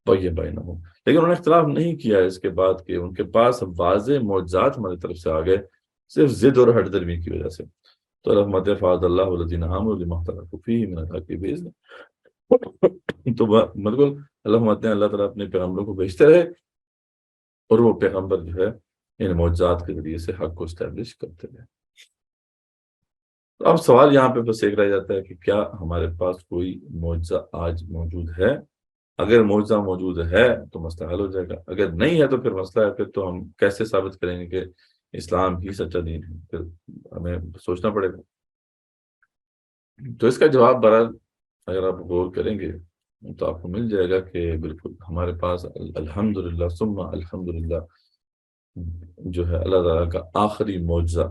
بغیا بینہم، لیکن انہوں نے اختلاف نہیں کیا اس کے بعد کہ ان کے پاس واضح معجزات ہماری طرف سے آ گئے، صرف ضد اور ہٹ درمی کی وجہ سے۔ تو رحمت فاض اللہ الذین آمنوا لما اختلفوا فیہ من الحق بإذنہ۔ تو بالکل اللہ تعالیٰ اپنے پیغمبروں کو بھیجتے رہے اور وہ پیغمبر جو ہے ان معجزات کے ذریعے سے حق کو اسٹیبلش کرتے رہے۔ تو اب سوال یہاں پہ بس ایک رہ جاتا ہے کہ کیا ہمارے پاس کوئی معجزہ آج موجود ہے؟ اگر معجزہ موجود ہے تو مسئلہ حل ہو جائے گا، اگر نہیں ہے تو پھر مسئلہ ہے، پھر تو ہم کیسے ثابت کریں گے کہ اسلام ہی سچا دین ہے؟ پھر ہمیں سوچنا پڑے گا۔ تو اس کا جواب بہرحال اگر آپ غور کریں گے تو آپ کو مل جائے گا کہ بالکل ہمارے پاس الحمدللہ ثم الحمدللہ جو ہے اللہ تعالیٰ کا آخری معجزہ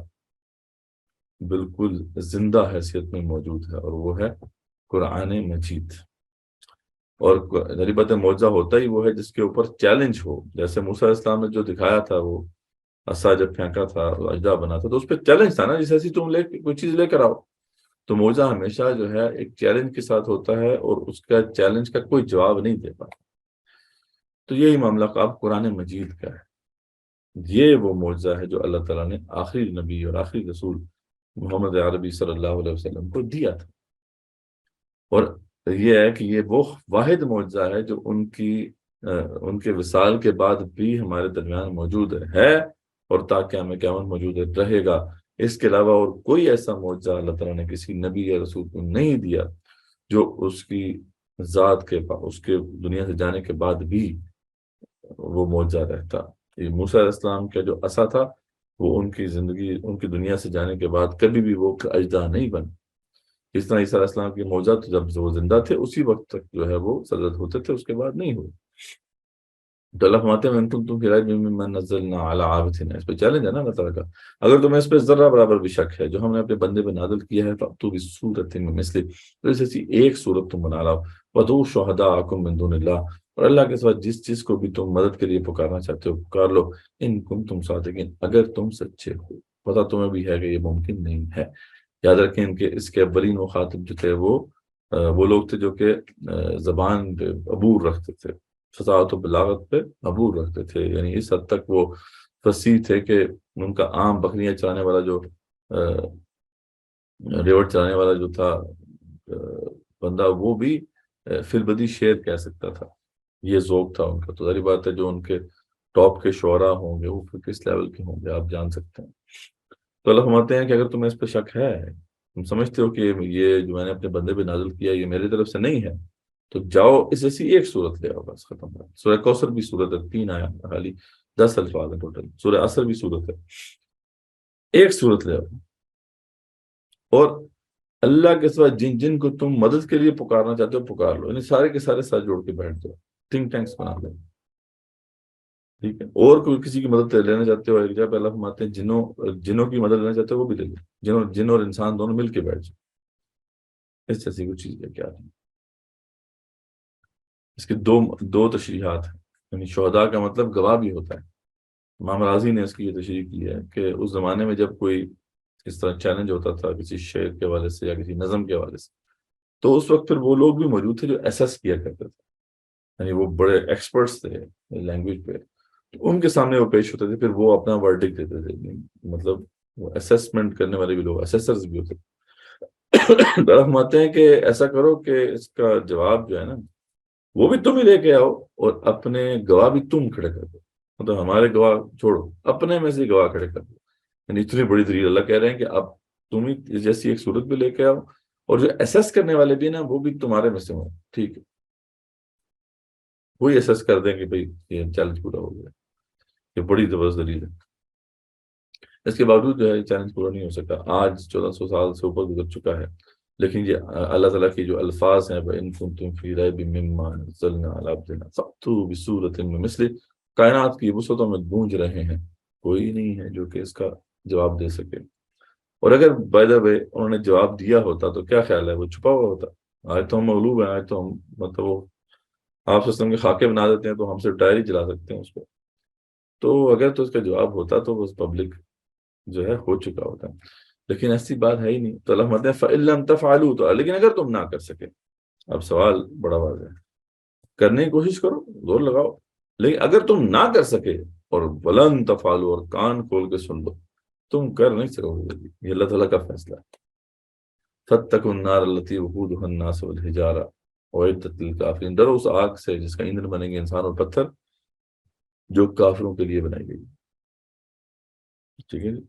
بالکل زندہ حیثیت میں موجود ہے، اور وہ ہے قرآن مجید۔ اور ظاہر بات ہے معجزہ ہوتا ہی وہ ہے جس کے اوپر چیلنج ہو، جیسے موسیٰ علیہ السلام نے جو دکھایا تھا، وہ عصا جب پھینکا تھا اژدہا بنا تھا، تو اس پہ چیلنج تھا نا، جیسے ایسی تم کوئی چیز لے کر آؤ۔ تو معجزہ ہمیشہ جو ہے ایک چیلنج کے ساتھ ہوتا ہے، اور اس کا چیلنج کا کوئی جواب نہیں دے پاتا۔ تو یہی معاملہ اب قرآن مجید کا ہے، یہ وہ معجزہ ہے جو اللہ تعالیٰ نے آخری نبی اور آخری رسول محمد عربی صلی اللہ علیہ وسلم کو دیا تھا۔ اور یہ ہے کہ یہ وہ واحد معجزہ ہے جو ان کے وصال کے بعد بھی ہمارے درمیان موجود ہے، اور تاکہ ہمیں قیامت موجود رہے گا۔ اس کے علاوہ اور کوئی ایسا معجزہ اللہ تعالیٰ نے کسی نبی یا رسول کو نہیں دیا جو اس کی ذات کے اس کے دنیا سے جانے کے بعد بھی وہ معجزہ رہتا۔ یہ موسیٰ علیہ السلام کا جو عصا تھا وہ ان کی زندگی، ان کی دنیا سے جانے کے بعد کبھی بھی وہ اژدہا نہیں بنا۔ اس طرح عیسیٰ علیہ السلام کی معجزات جب وہ زندہ تھے اسی وقت تک جو ہے وہ سرزد ہوتے تھے، اس کے بعد نہیں ہوئے۔ تو اللہ فرماتے ہیں تم نزلنا علی عابدنا، اس پہ چیلنج ہے نا اللہ تعالیٰ کا، اگر تمہیں اس پہ ذرہ برابر بھی شک ہے جو ہم نے اپنے بندے پہ نازل کیا ہے، فَأْتُوا بِسُورَةٍ مِّن مِّثْلِهِ، تو اس ایسی ایک صورت تم بنا لاؤ، وَادْعُوا شُهَدَاءَكُم مِّن دُونِ اللَّهِ، اور اللہ کے سوا جس چیز کو بھی تم مدد کے لیے پکارنا چاہتے ہو پکار لو، ان کنتم صادقین، اگر تم سچے ہو۔ پتہ تمہیں بھی ہے کہ یہ ممکن نہیں ہے۔ یاد رکھیں ان کے اس کے اولین مخاطب جو تھے وہ لوگ تھے جو کہ زبان پہ عبور رکھتے تھے، فصاحت و بلاغت پہ عبور رکھتے تھے، یعنی اس حد تک وہ فصیح تھے کہ ان کا عام بکریاں چلانے والا جو ریوڑ چلانے والا جو تھا بندہ، وہ بھی فی البدی شعر کہہ سکتا تھا، یہ ذوق تھا ان کا۔ تو ظاہر بات ہے جو ان کے ٹاپ کے شعراء ہوں گے وہ پھر کس لیول کے ہوں گے آپ جان سکتے ہیں۔ تو اللہ فرماتے ہیں کہ اگر تمہیں اس پہ شک ہے، تم سمجھتے ہو کہ یہ جو میں نے اپنے بندے پہ نازل کیا یہ میری طرف سے نہیں ہے، تو جاؤ اس ایسی ایک صورت لے آؤ، بس ختم ہو۔ سورہ کوثر بھی صورت ہے، 3 آیات خالی 10 الفاظ ہیں ٹوٹل۔ سورہ عصر بھی صورت ہے، ایک صورت لے آؤ، اور اللہ کے سوا جن جن کو تم مدد کے لیے پکارنا چاہتے ہو پکار لو، یعنی سارے کے سارے ساتھ جوڑ کے بیٹھ جاؤ، تھنک ٹینکس بنا لو، ٹھیک ہے۔ اور کوئی کسی کی مدد لینا چاہتے ہو ایک جگہ پہ، اللہ فرماتے ہیں جنوں کی مدد لینا چاہتے ہو وہ بھی لے لو، جن اور انسان دونوں مل کے بیٹھ جاؤ، اس جیسی کوئی چیز ہے کیا نہیں۔ اس کے دو تشریحات ہیں، یعنی شہداء کا مطلب گواہ بھی ہوتا ہے۔ امام راضی نے اس کی یہ تشریح کی ہے کہ اس زمانے میں جب کوئی اس طرح چیلنج ہوتا تھا کسی شعر کے حوالے سے یا کسی نظم کے حوالے سے، تو اس وقت پھر وہ لوگ بھی موجود تھے جو ایسیس کیا کرتے تھے، یعنی وہ بڑے ایکسپرٹس تھے لینگویج پہ، تو ان کے سامنے وہ پیش ہوتے تھے، پھر وہ اپنا ورڈکٹ دیتے تھے، مطلب وہ اسیسمنٹ کرنے والے بھی لوگ، اسیسرز بھی ہوتے تھے۔ فرماتے ہیں کہ ایسا کرو کہ اس کا جواب جو ہے نا وہ بھی تم ہی لے کے آؤ، اور اپنے گواہ بھی تم کھڑے کر دو، مطلب ہمارے گواہ چھوڑو، اپنے میں سے گواہ کھڑے کر دو. یعنی اتنی بڑی دلیل اللہ کہہ رہے ہیں کہ اب تم ہی جیسی ایک صورت بھی لے کے آؤ، اور جو ایسس کرنے والے بھی نا وہ بھی تمہارے میں سے ہوں. ٹھیک ہے، وہی ایسس کر دیں کہ بھئی یہ چیلنج پورا ہو گیا. یہ بڑی زبردست دلیل ہے. اس کے باوجود جو ہے یہ چیلنج پورا نہیں ہو سکا. آج 1400 سال سے اوپر گزر چکا ہے، لیکن یہ اللہ تعالیٰ کی جو الفاظ ہیں وَإِن كُنتُمْ فِي رَيْبٍ مِّمَّا نَزَّلْنَا عَلَىٰ عَبْدِنَا فَأْتُوا بِسُورَةٍ مِّن مِّثْلِهِ، کائنات کی وسعتوں میں گونج رہے ہیں، کوئی نہیں ہے جو کہ اس کا جواب دے سکے. اور اگر بائی دا وے انہوں نے جواب دیا ہوتا تو کیا خیال ہے وہ چھپا ہوا ہوتا؟ آج تو ہم مغلوب ہیں، آج تو ہم مطلب وہ آپ سسٹم کے خاکے بنا دیتے ہیں تو ہم سے ڈائری چلا سکتے ہیں اس پہ. تو اگر تو اس کا جواب ہوتا تو وہ پبلک جو ہے ہو چکا ہوتا ہے، لیکن ایسی بات ہے ہی نہیں. تو اللہ فرماتے ہیں فَإِن لَّمْ تَفْعَلُوا، تو لیکن اگر تم نہ کر سکے. اب سوال بڑا واضح ہے، کرنے کی کوشش کرو، زور لگاؤ، لیکن اگر تم نہ کر سکے اور بلند تفعلوا، اور کان کھول کے سن لو، تم کر نہیں سکو گے. یہ اللہ تعالیٰ کا فیصلہ ہے. فَاتَّقُوا النَّارَ الَّتِي وَقُودُهَا النَّاسُ وَالْحِجَارَةُ أُعِدَّتْ لِلْكَافِرِينَ، ڈرو اس آگ سے جس کا ایندھن بنیں گے انسان اور پتھر، جو کافروں کے لیے بنائی گئی. ٹھیک ہے جی،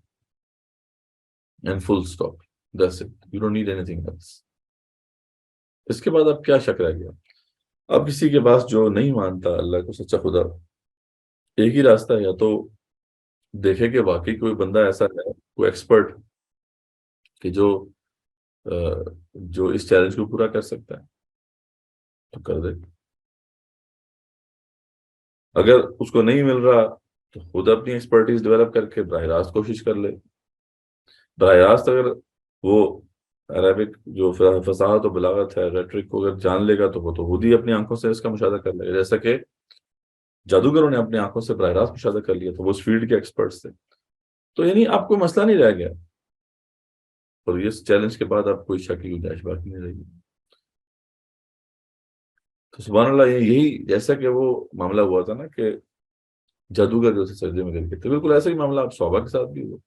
and full stop, that's it, you don't need anything else. اس کے بعد اب کیا شک رہ گیا؟ اب کسی کے پاس جو نہیں مانتا اللہ کو سچا خدا، ایک ہی راستہ ہے، یا تو دیکھے کہ واقعی کوئی بندہ ایسا ہے، کوئی ایکسپرٹ کہ جو اس چیلنج کو پورا کر سکتا ہے تو کر دے. اگر اس کو نہیں مل رہا تو خود اپنی ایکسپرٹیز ڈیولپ کر کے براہ راست کوشش کر لے. براہ راست اگر وہ عربک جو فصاحت و بلاغت ہے، ریٹرک کو اگر جان لے گا تو وہ تو خود ہی اپنی آنکھوں سے اس کا مشاہدہ کر لے گا، جیسا کہ جادوگروں نے اپنی آنکھوں سے براہ راست مشاہدہ کر لیا تو وہ اس فیلڈ کے ایکسپرٹس تھے. تو یعنی آپ کو مسئلہ نہیں رہ گیا، اور اس چیلنج کے بعد آپ کوئی شک کی گنجائش باقی نہیں رہے گی. تو سبحان اللہ، یہی جیسا کہ وہ معاملہ ہوا تھا نا کہ جادوگر جو سجدے میں گر گئے تھے، بالکل ایسا ہی معاملہ اب صحابہ کے ساتھ بھی ہوا.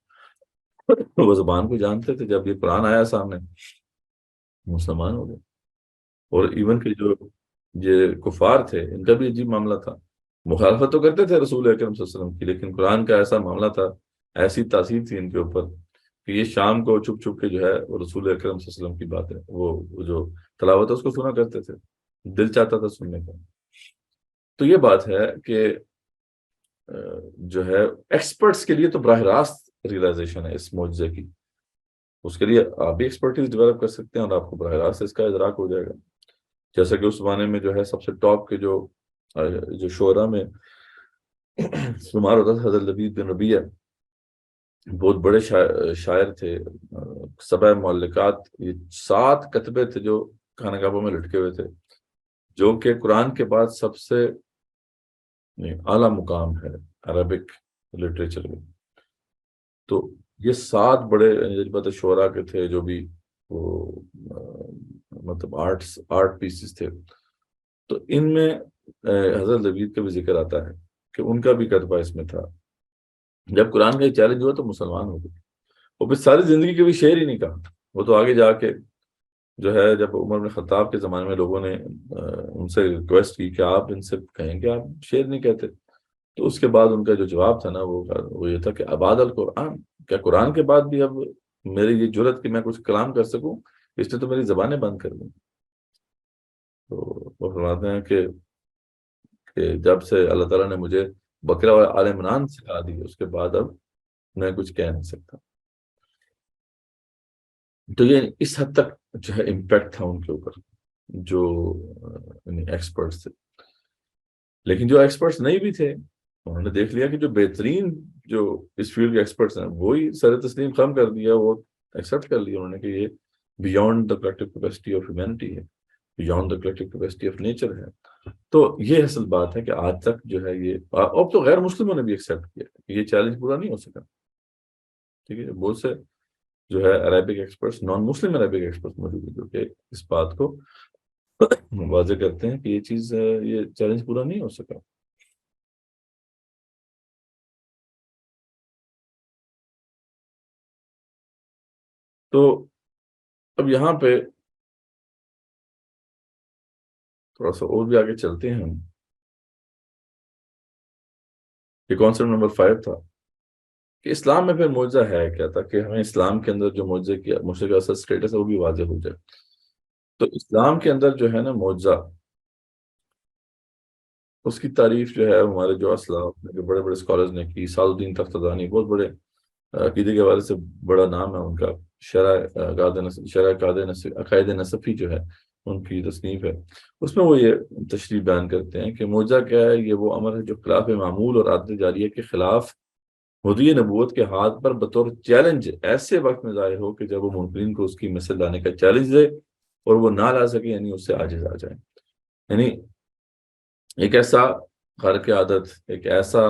وہ زبان کو جانتے تھے، جب یہ قرآن آیا سامنے مسلمان ہو گئے. اور ایون کہ جو یہ کفار تھے ان کا بھی عجیب معاملہ تھا. مخالفت تو کرتے تھے رسول اکرم صلی اللہ علیہ وسلم کی، لیکن قرآن کا ایسا معاملہ تھا، ایسی تاثیر تھی ان کے اوپر کہ یہ شام کو چھپ چھپ کے جو ہے وہ رسول اکرم صلی اللہ علیہ وسلم کی باتیں، وہ جو تلاوت ہے اس کو سنا کرتے تھے، دل چاہتا تھا سننے کا. تو یہ بات ہے کہ جو ہے ایکسپرٹس کے لیے تو براہ راست ریئلائزیشن ہے اس معجزے کی. اس کے لیے آپ بھی ایکسپرٹیز ڈیولپ کر سکتے ہیں اور آپ کو براہ راست اس کا ادراک ہو جائے گا. جیسا کہ اس زمانے میں جو ہے سب سے ٹاپ کے جو شعراء میں شمار ہوتا تھا حضرت لبید بن ربیعہ، بہت بڑے شاعر تھے. 7 معلقات، یہ 7 کتبے تھے جو خانہ کعبہ میں لٹکے ہوئے تھے، جو کہ قرآن کے بعد سب سے اعلیٰ مقام ہے عربک لٹریچر میں. تو یہ 7 بڑے نسبت شعراء کے تھے جو بھی وہ مطلب آرٹ پیسز تھے. تو ان میں حضرت لبید کا بھی ذکر آتا ہے کہ ان کا بھی کتبہ اس میں تھا. جب قرآن کا یہ چیلنج ہوا تو مسلمان ہو گئے. وہ پھر ساری زندگی کے بھی شعر ہی نہیں کہا. وہ تو آگے جا کے جو ہے جب عمر بن خطاب کے زمانے میں لوگوں نے ان سے ریکویسٹ کی کہ آپ ان سے کہیں کہ آپ شعر نہیں کہتے، تو اس کے بعد ان کا جو جواب تھا نا وہ یہ تھا کہ اباد القرآن، کیا قرآن کے بعد بھی اب میری یہ جرت کہ میں کچھ کلام کر سکوں، اس نے تو میری زبانیں بند کر دیں. تو وہ فرماتے ہیں کہ جب سے اللہ تعالیٰ نے مجھے بقرہ اور آل عمران سکھا دی، اس کے بعد اب میں کچھ کہہ نہیں سکتا. تو یہ اس حد تک جو ہے امپیکٹ تھا ان کے اوپر جو ایکسپرٹس تھے. لیکن جو ایکسپرٹس نہیں بھی تھے انہوں نے دیکھ لیا کہ جو بہترین جو اس فیلڈ کے ایکسپرٹس ہیں وہی سر تسلیم خم کر دیا، وہ ایکسیپٹ کر لیا انہوں نے کہ یہ beyond the collective capacity of humanity ہے، beyond the collective capacity of nature ہے. تو یہ اصل بات ہے کہ آج تک جو ہے یہ اب تو غیر مسلموں نے بھی ایکسیپٹ کیا کہ یہ چیلنج پورا نہیں ہو سکا. ٹھیک ہے، بہت سے جو ہے عربک ایکسپرٹس، نان مسلم عربک ایکسپرٹس موجود ہیں جو کہ اس بات کو واضح کرتے ہیں کہ یہ چیز یہ چیلنج پورا نہیں ہو سکا. تو اب یہاں پہ تھوڑا سا اور بھی آگے چلتے ہیں ہم. یہ کانسیپٹ نمبر 5 تھا کہ اسلام میں پھر معجزہ ہے کیا تھا، کہ ہمیں اسلام کے اندر جو معجزے کی مشرک اصل اسٹیٹس ہے وہ بھی واضح ہو جائے. تو اسلام کے اندر جو ہے نا معجزہ، اس کی تعریف جو ہے ہمارے جو اسلاف نے، جو بڑے بڑے اسکالرز نے کی. سعد الدین تختزانی بہت بڑے عقیدے کے حوالے سے بڑا نام ہے ان کا. عقائد نصفی جو ہے ان کی تصنیف ہے، اس میں وہ یہ تشریح بیان کرتے ہیں کہ معجزہ کیا ہے. یہ وہ امر ہے جو خلاف معمول اور عادت جاریہ کے خلاف مدعی نبوت کے ہاتھ پر بطور چیلنج ایسے وقت میں ظاہر ہو کہ جب وہ منکرین کو اس کی مثل لانے کا چیلنج دے اور وہ نہ لا سکے، یعنی اس سے عاجز آ جائیں. یعنی ایک ایسا خارق عادت، ایک ایسا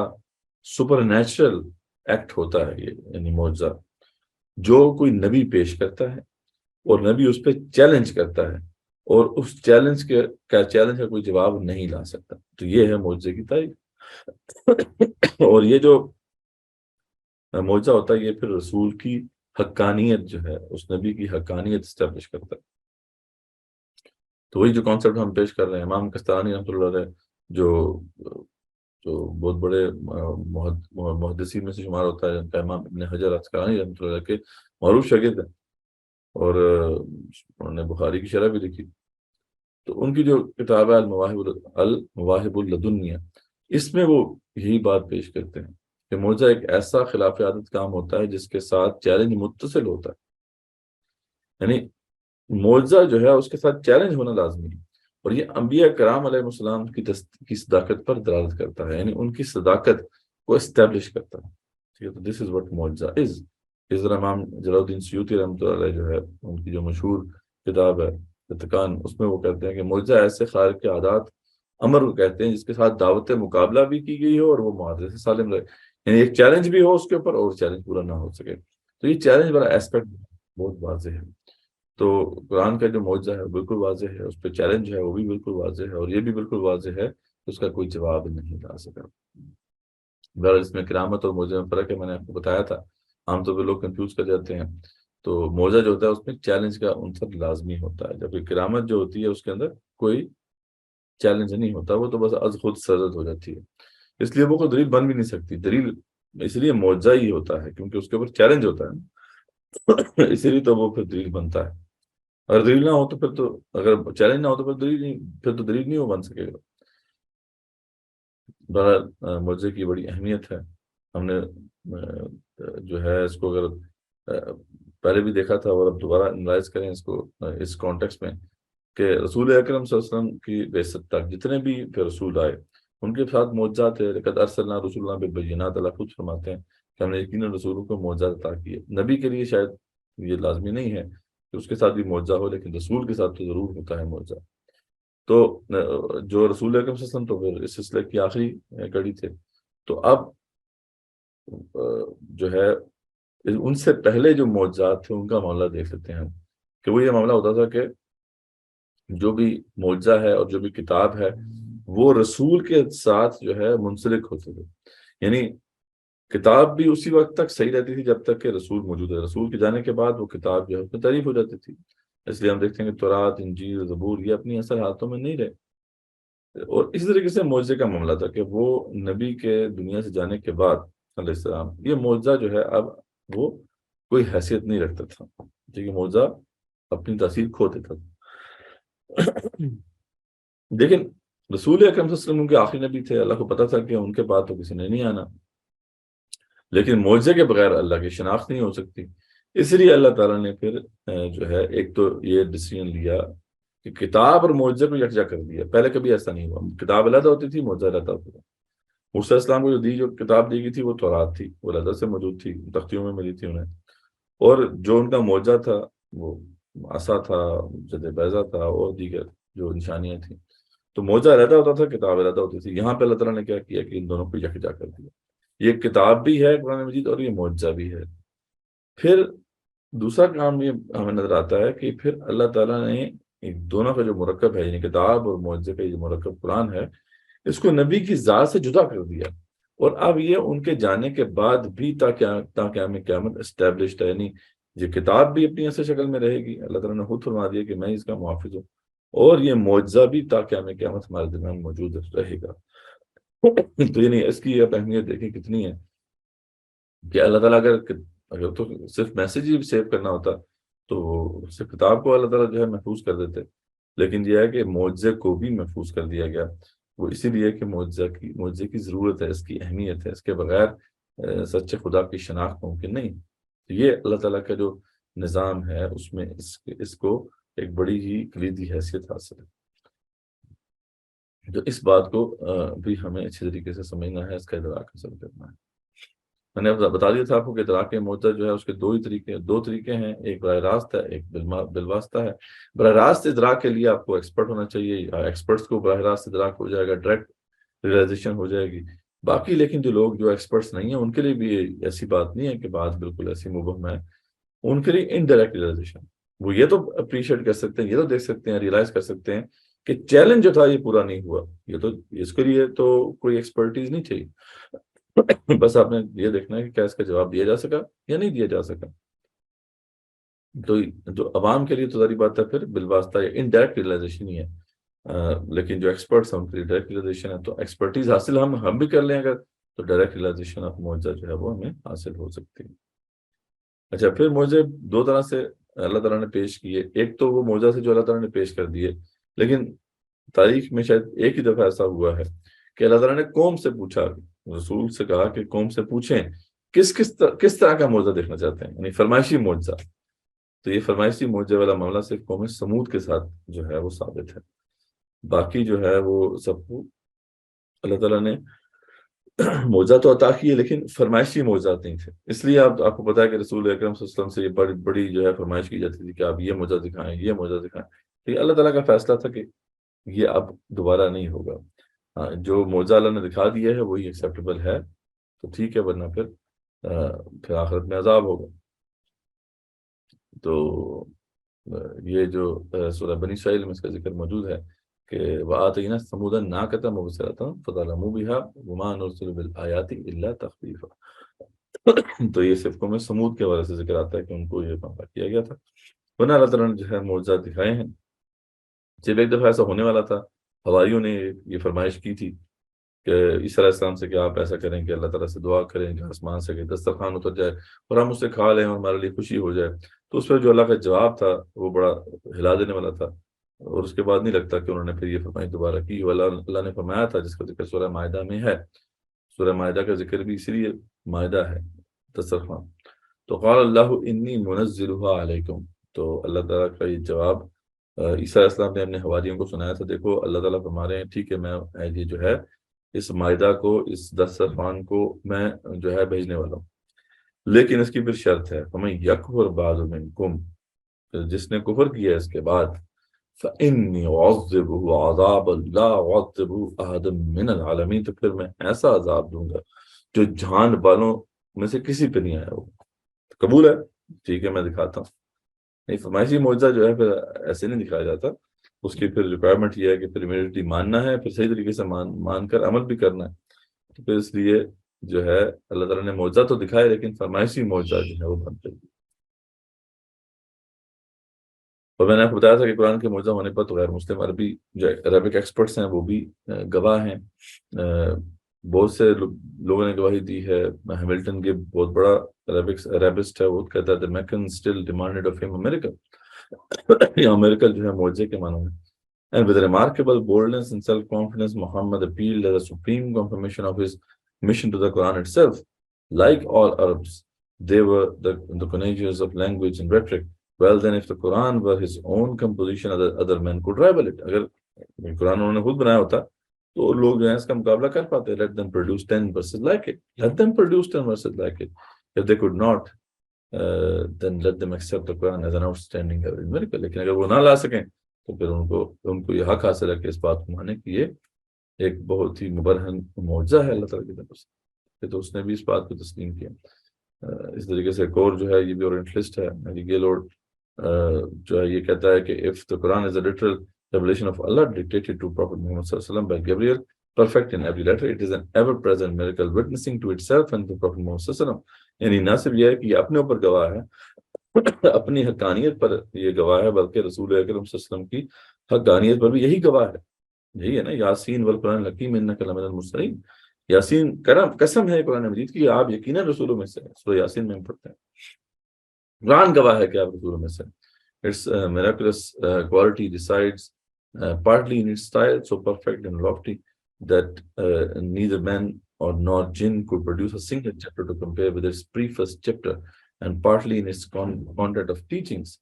سپر نیچرل ایکٹ ہوتا ہے یہ، یعنی معجزہ، جو کوئی نبی پیش کرتا ہے اور نبی اس پہ چیلنج کرتا ہے اور اس چیلنج کا کوئی جواب نہیں لا سکتا. تو یہ ہے معجزے کی تعریف. اور یہ جو معجزہ ہوتا ہے، یہ پھر رسول کی حقانیت جو ہے، اس نبی کی حقانیت اسٹیبلش کرتا ہے. تو وہی جو کانسیپٹ ہم پیش کر رہے ہیں. امام کستلانی رحمۃ اللہ علیہ جو بہت بڑے محدثین میں سے شمار ہوتا ہے، جن کا امام ابن حجر عسقلانی رحمۃ اللہ علیہ کے معروف شاگرد ہیں، اور انہوں نے بخاری کی شرح بھی لکھی. تو ان کی جو کتاب ہے المواہب اللدنیہ، اس میں وہ یہی بات پیش کرتے ہیں کہ معجزہ ایک ایسا خلاف عادت کام ہوتا ہے جس کے ساتھ چیلنج متصل ہوتا ہے. یعنی معجزہ جو ہے اس کے ساتھ چیلنج ہونا لازمی ہے، اور یہ انبیاء کرام علیہ السلام کی صداقت پر دلالت کرتا ہے، یعنی ان کی صداقت کو اسٹیبلش کرتا ہے. ٹھیک ہے، تو دس از واٹ معجزہ از. اس طرح امام جلال الدین سیوطی رحمۃ اللہ علیہ جو ہے، ان کی جو مشہور کتاب ہے اتقان، اس میں وہ کہتے ہیں کہ معجزہ ایسے خارق عادات امر کو کہتے ہیں جس کے ساتھ دعوت مقابلہ بھی کی گئی ہو اور وہ معاوضے سے سالم رہے. یعنی ایک چیلنج بھی ہو اس کے اوپر اور چیلنج پورا نہ ہو سکے. تو یہ چیلنج والا ایسپیکٹ بہت واضح ہے. تو قرآن کا جو معجزہ ہے بالکل واضح ہے، اس پہ چیلنج ہے وہ بھی بالکل واضح ہے، اور یہ بھی بالکل واضح ہے کہ اس کا کوئی جواب نہیں لا سکا. بہرحال اس میں کرامت اور معجزے میں فرق ہے، میں نے آپ کو بتایا تھا. عام طور پہ لوگ کنفیوز کر جاتے ہیں. تو معجزہ جو ہوتا ہے اس میں چیلنج کا عنصر لازمی ہوتا ہے، جبکہ کرامت جو ہوتی ہے اس کے اندر کوئی چیلنج نہیں ہوتا، وہ تو بس از خود سرزد ہو جاتی ہے. اس لیے وہ کوئی دلیل بن بھی نہیں سکتی. دلیل اس لیے معجزہ ہی ہوتا ہے کیونکہ اس کے اوپر چیلنج ہوتا ہے. اسی لیے تو وہ پھر دلیل بنتا ہے. اگر دلیل نہ ہو تو پھر تو، اگر چیلنج نہ ہو تو پھر دلیل نہیں، پھر تو دلیل نہیں ہو بن سکے گا. بہرحال معجزے کی بڑی اہمیت ہے. ہم نے جو ہے اس کو اگر پہلے بھی دیکھا تھا اور اب دوبارہ انالائز کریں اس کو اس کانٹیکس میں، کہ رسول اکرم صلی اللہ علیہ وسلم کی بعثت تک جتنے بھی پھر رسول آئے ان کے ساتھ معجزات تھے. لقد ارسلنا رسولنا بالبینات، اللہ خود فرماتے ہیں کہ ہم نے یقیناً رسولوں کو معجزات عطا کیے. نبی کے لیے شاید یہ لازمی نہیں ہے کہ اس کے ساتھ بھی معجزہ ہو، لیکن رسول کے ساتھ تو ضرور ہوتا ہے معجزہ. تو جو رسول اکرم صلی اللہ علیہ وسلم تو پھر اس سلسلے کی آخری کڑی تھے. تو اب جو ہے ان سے پہلے جو معجزات تھے ان کا معاملہ دیکھ لیتے ہیں ہم، کہ وہ یہ معاملہ ہوتا تھا کہ جو بھی معجزہ ہے اور جو بھی کتاب ہے وہ رسول کے ساتھ جو ہے منسلک ہوتے تھے. یعنی کتاب بھی اسی وقت تک صحیح رہتی تھی جب تک کہ رسول موجود ہے. رسول کے جانے کے بعد وہ کتاب جو ہے اس میں تعریف ہو جاتی تھی. اس لیے ہم دیکھتے ہیں کہ تورات، انجیل، زبور یہ اپنی اثر ہاتھوں میں نہیں رہے. اور اسی طریقے سے معجزے کا معاملہ تھا کہ وہ نبی کے دنیا سے جانے کے بعد علیہ السلام یہ معجزہ جو ہے اب وہ کوئی حیثیت نہیں رکھتا تھا، کیونکہ معجزہ اپنی تاثیر کھو دیتا تھا. لیکن رسول اکرم صلی اللہ علیہ وسلم ان کے آخری نبی تھے. اللہ کو پتا تھا کہ ان کے بعد تو کسی نے نہیں آنا، لیکن معجزے کے بغیر اللہ کی شناخت نہیں ہو سکتی. اس لیے اللہ تعالیٰ نے پھر جو ہے ایک تو یہ ڈیسیژن لیا کہ کتاب اور معجزے کو یکجا کر دیا. پہلے کبھی ایسا نہیں ہوا. کتاب علیحدہ ہوتی تھی، معجزہ علیحدہ ہوتا تھا. موسیٰ علیہ السلام کو جو کتاب دی گئی تھی وہ تورات تھی، وہ علیحدہ سے موجود تھی، تختیوں میں ملی تھی انہیں. اور جو ان کا معجزہ تھا وہ عصا تھا، جد بیضہ تھا اور دیگر جو نشانیاں تھیں. تو معجزہ علیحدہ ہوتا تھا، کتاب علیحدہ ہوتی تھی. یہاں پہ اللہ تعالیٰ نے کیا کیا کہ ان دونوں کو یکجا کر دیا. یہ کتاب بھی ہے قرآن مجید اور یہ معجزہ بھی ہے. پھر دوسرا کام یہ ہمیں نظر آتا ہے کہ پھر اللہ تعالیٰ نے دونوں کا جو مرکب ہے، یعنی کتاب اور معجزے کا جو مرکب قرآن ہے، اس کو نبی کی ذات سے جدا کر دیا. اور اب یہ ان کے جانے کے بعد بھی تاقیام قیامت اسٹیبلشڈ ہے. یعنی یہ کتاب بھی اپنی اصل شکل میں رہے گی، اللہ تعالیٰ نے خود فرما دیا کہ میں اس کا محافظ ہوں، اور یہ معجزہ بھی تاقیام قیامت ہمارے درمیان موجود رہے گا. تو یعنی اس کی اب اہمیت دیکھیں کتنی ہے کہ اللہ تعالیٰ اگر تو صرف میسج ہی سیو کرنا ہوتا تو صرف کتاب کو اللہ تعالیٰ جو ہے محفوظ کر دیتے، لیکن یہ ہے کہ معجزے کو بھی محفوظ کر دیا گیا۔ وہ اسی لیے کہ معجزے کی ضرورت ہے، اس کی اہمیت ہے، اس کے بغیر سچے خدا کی شناخت ممکن نہیں۔ تو یہ اللہ تعالیٰ کا جو نظام ہے اس میں اس کو ایک بڑی ہی کلیدی حیثیت حاصل ہے۔ تو اس بات کو بھی ہمیں اچھی طریقے سے سمجھنا ہے، اس کا ادراک حاصل کرنا ہے۔ میں نے بتا دیا تھا آپ کو کہ ادراک معجزہ جو ہے اس کے دو طریقے ہیں، ایک براہ راست ہے، ایک بالواسطہ ہے۔ براہ راست ادراک کے لیے آپ کو ایکسپرٹ ہونا چاہیے، ایکسپرٹس کو براہ راست ادراک ہو جائے گا، ڈائریکٹ ریئلائزیشن ہو جائے گی۔ باقی لیکن جو لوگ جو ایکسپرٹس نہیں ہیں ان کے لیے بھی ایسی بات نہیں ہے کہ بات بالکل ایسی مبہم ہے، ان کے لیے انڈائریکٹ ریئلائزیشن، وہ یہ تو اپریشیٹ کر سکتے ہیں، یہ تو دیکھ سکتے ہیں، ریئلائز کر سکتے ہیں کہ چیلنج جو تھا یہ پورا نہیں ہوا۔ یہ تو اس کے لیے تو کوئی ایکسپرٹیز نہیں چاہیے، بس آپ نے یہ دیکھنا ہے کہ کیا اس کا جواب دیا جا سکا یا نہیں دیا جا سکا۔ تو جو عوام کے لیے تو ظاہری بات ہے پھر بالواسطہ یا انڈائریکٹ ریئلائزیشن ہی ہے، لیکن جو ایکسپرٹس ہیں ان کے لیے ڈائریکٹ ریئلائزیشن ہے۔ تو ایکسپرٹیز حاصل ہم بھی کر لیں اگر، تو ڈائریکٹ ریئلائزیشن آف معجزہ جو ہے وہ ہمیں حاصل ہو سکتی ہے۔ اچھا، پھر معجزے دو طرح سے اللہ تعالیٰ نے پیش کیے، ایک تو وہ معجزہ سے جو اللہ تعالیٰ نے پیش کر دیے، لیکن تاریخ میں شاید ایک ہی دفعہ ایسا ہوا ہے کہ اللہ تعالیٰ نے قوم سے پوچھا، رسول سے کہا کہ قوم سے پوچھیں کس طرح کا معجزہ دیکھنا چاہتے ہیں، یعنی فرمائشی معجزہ۔ تو یہ فرمائشی معجزے والا معاملہ صرف قوم سمود کے ساتھ جو ہے وہ ثابت ہے، باقی جو ہے وہ سب کو اللہ تعالیٰ نے معجزہ تو عطا کی ہے لیکن فرمائشی معجزات نہیں تھے۔ اس لیے آپ کو پتا ہے کہ رسول اکرم صلی اللہ علیہ وسلم سے یہ بڑی جو ہے فرمائش کی جاتی تھی کہ آپ یہ معجزہ دکھائیں، یہ معجزہ دکھائیں۔ تو یہ اللہ تعالیٰ کا فیصلہ تھا کہ یہ اب دوبارہ نہیں ہوگا۔ جو معجزہ اللہ نے دکھا دیا ہے وہی ایکسیپٹیبل ہے تو ٹھیک ہے، ورنہ پھر آخرت میں عذاب ہوگا۔ تو یہ جو سورہ بنی اسرائیل میں اس کا ذکر موجود ہے کہ وَآتَيْنَا ثَمُودَ النَّاقَةَ مُبْصِرَةً فَظَلَمُوا بِهَا وَمَا نُرْسِلُ بِالْآيَاتِ إِلَّا تَخْوِيفًا۔ تو یہ صرف قوم سمود کے حوالے سے ذکر آتا ہے کہ ان کو یہ معاملہ کیا گیا تھا، ورنہ اللہ تعالیٰ نے جو ہے معجزات دکھائے ہیں۔ جب ایک دفعہ ایسا ہونے والا تھا، حواریوں نے یہ فرمائش کی تھی کہ عیسیٰ علیہ السلام سے کہ آپ ایسا کریں کہ اللہ تعالیٰ سے دعا کریں کہ آسمان سے کہ دسترخوان اتر جائے اور ہم اسے کھا لیں اور ہمارے لیے خوشی ہو جائے۔ تو اس پر جو اللہ کا جواب تھا وہ بڑا ہلا دینے والا تھا، اور اس کے بعد نہیں لگتا کہ انہوں نے پھر یہ فرمائش دوبارہ کی۔ اللہ نے فرمایا تھا جس کا ذکر سورہ مائدہ میں ہے، سورہ مائدہ کا ذکر بھی اسی لیے مائدہ ہے، دسترخوان۔ تو قال اللہ انی منزلها علیکم، تو اللہ تعالیٰ کا یہ جواب عیسیٰ علیہ السلام نے اپنے حواریوں کو سنایا تھا۔ دیکھو اللہ تعالیٰ فرما رہے ہیں ٹھیک ہے، میں یہ جو ہے اس مائدہ کو، اس دسترخوان کو میں جو ہے بھیجنے والا ہوں، لیکن اس کی پھر شرط ہے فَمَن يَكْفُرْ بَعْدُ مِنْكُمْ، جس نے کفر کیا اس کے بعد فَإِنِّي أُعَذِّبُهُ عَذَابًا لَا أُعَذِّبُهُ أَحَدًا مِنَ الْعَالَمِينَ، تو پھر میں ایسا عذاب دوں گا جو جہان والوں میں سے کسی پہ نہیں آیا ہو۔ قبول ہے؟ ٹھیک ہے، میں دکھاتا ہوں۔ نہیں، فرمائشی معجزہ جو ہے پھر ایسے نہیں دکھایا جاتا، اس کی پھر ریکوائرمنٹ یہ ہے کہ پھر امیڈیٹلی ماننا ہے، پھر صحیح طریقے سے مان کر عمل بھی کرنا ہے۔ تو پھر اس لیے جو ہے اللہ تعالیٰ نے معجزہ تو دکھائے لیکن فرمائشی معجزہ جو ہے وہ بند کر دی۔ اور میں نے آپ کو بتایا تھا کہ قرآن کے معجزہ ہونے پر تو غیر مسلم عربی جو عربک ایکسپرٹس ہیں وہ بھی گواہ ہیں۔ بہت سے لوگوں نے گواہی دی ہے۔ ہیملٹن کے بہت بڑا عربسٹ ہے، وہ کہتا ہے the Meccan still demanded of him a miracle، یا میریکل جو ہے معجزے کے معنی میں۔ And with remarkable boldness and self-confidence, Muhammad appealed as a supreme confirmation of his mission to the Quran itself. Like all Arabs, they were the connoisseurs of language and rhetoric. Well then, if the Quran were his own composition, other men could rival it. اگر قرآن انہوں نے خود بنایا ہوتا تو لوگ جو ہیں اس کا مقابلہ کر پاتے۔ Let them produce 10 verses like it. Let them produce 10 verses like it. If they could not, then let them accept the Quran as an outstanding miracle. لیکن اگر وہ نہ لا سکیں تو پھر ان کو یہ حق حاصل ہے کہ اس بات کو مانے کہ یہ ایک بہت ہی مبرہن معجزہ ہے اللہ تعالیٰ کی طرف سے۔ تو اس نے بھی اس بات کو تسلیم کیا۔ اس طریقے سے ایک اور جو ہے یہ بھی اورینٹلسٹ ہے میری گیلورڈ، جو ہے یہ کہتا ہے کہ if the Quran is a literal revelation of Allah dictated to Prophet Muhammad صلی اللہ علیہ وسلم by Gabriel, perfect in every letter, it is an ever-present miracle witnessing to itself and to Prophet Muhammad صلی اللہ علیہ وسلم۔ یعنی نہ صرف یہ ہے کہ یہ اپنے اوپر گواہ ہے، اپنی حقانیت پر یہ گواہ ہے، بلکہ رسول اکرم صلی اللہ علیہ وسلم کی حقانیت پر بھی یہی گواہ ہے۔ یہی ہے نا، یاسین والقرآن الحکیم انک لمن المرسلین، یاسین قسم ہے قرآن مجید کی آپ یقیناً رسولوں میں سے ہیں، سورہ یاسین میں ہم پڑھتے ہیں، قرآن گواہ ہے کہ آپ رسولوں میں سے ہیں. Its miraculous quality resides partly in its style, so perfect and lofty that neither man or nor jinn could produce a single chapter to compare with its preface chapter, and partly in its content of teachings,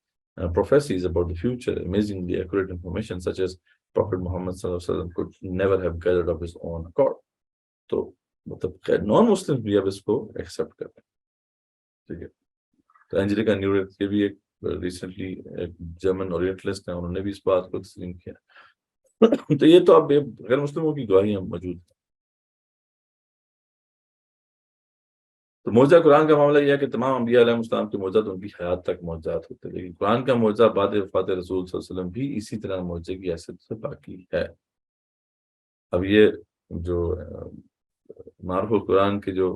prophecies about the future, amazingly accurate information such as Prophet Muhammad sallallahu alaihi wasallam could never have gathered of his own accord. تو مطلب نان مسلم بھی اب اس کو accept کرتے ہیں. ٹھیک ہے، تو اینجلیکا نیورتھ کے بھی ایک ریسنٹلی ایک جرمن اورینٹلسٹ ہیں، انہوں نے بھی اس بات کو تسلیم کیا. تو یہ تو اب غیر مسلموں کی گواہیاں موجود ہیں. تو معجزہ قرآن کا معاملہ یہ ہے کہ تمام انبیاء علیہ السلام کے معجزات ان کی حیات تک معجزات ہوتے ہیں، لیکن قرآن کا معجزہ بعد وفات رسول صلی اللہ علیہ وسلم بھی اسی طرح معجزے کی حیثیت سے باقی ہے. اب یہ جو معرف القرآن کے جو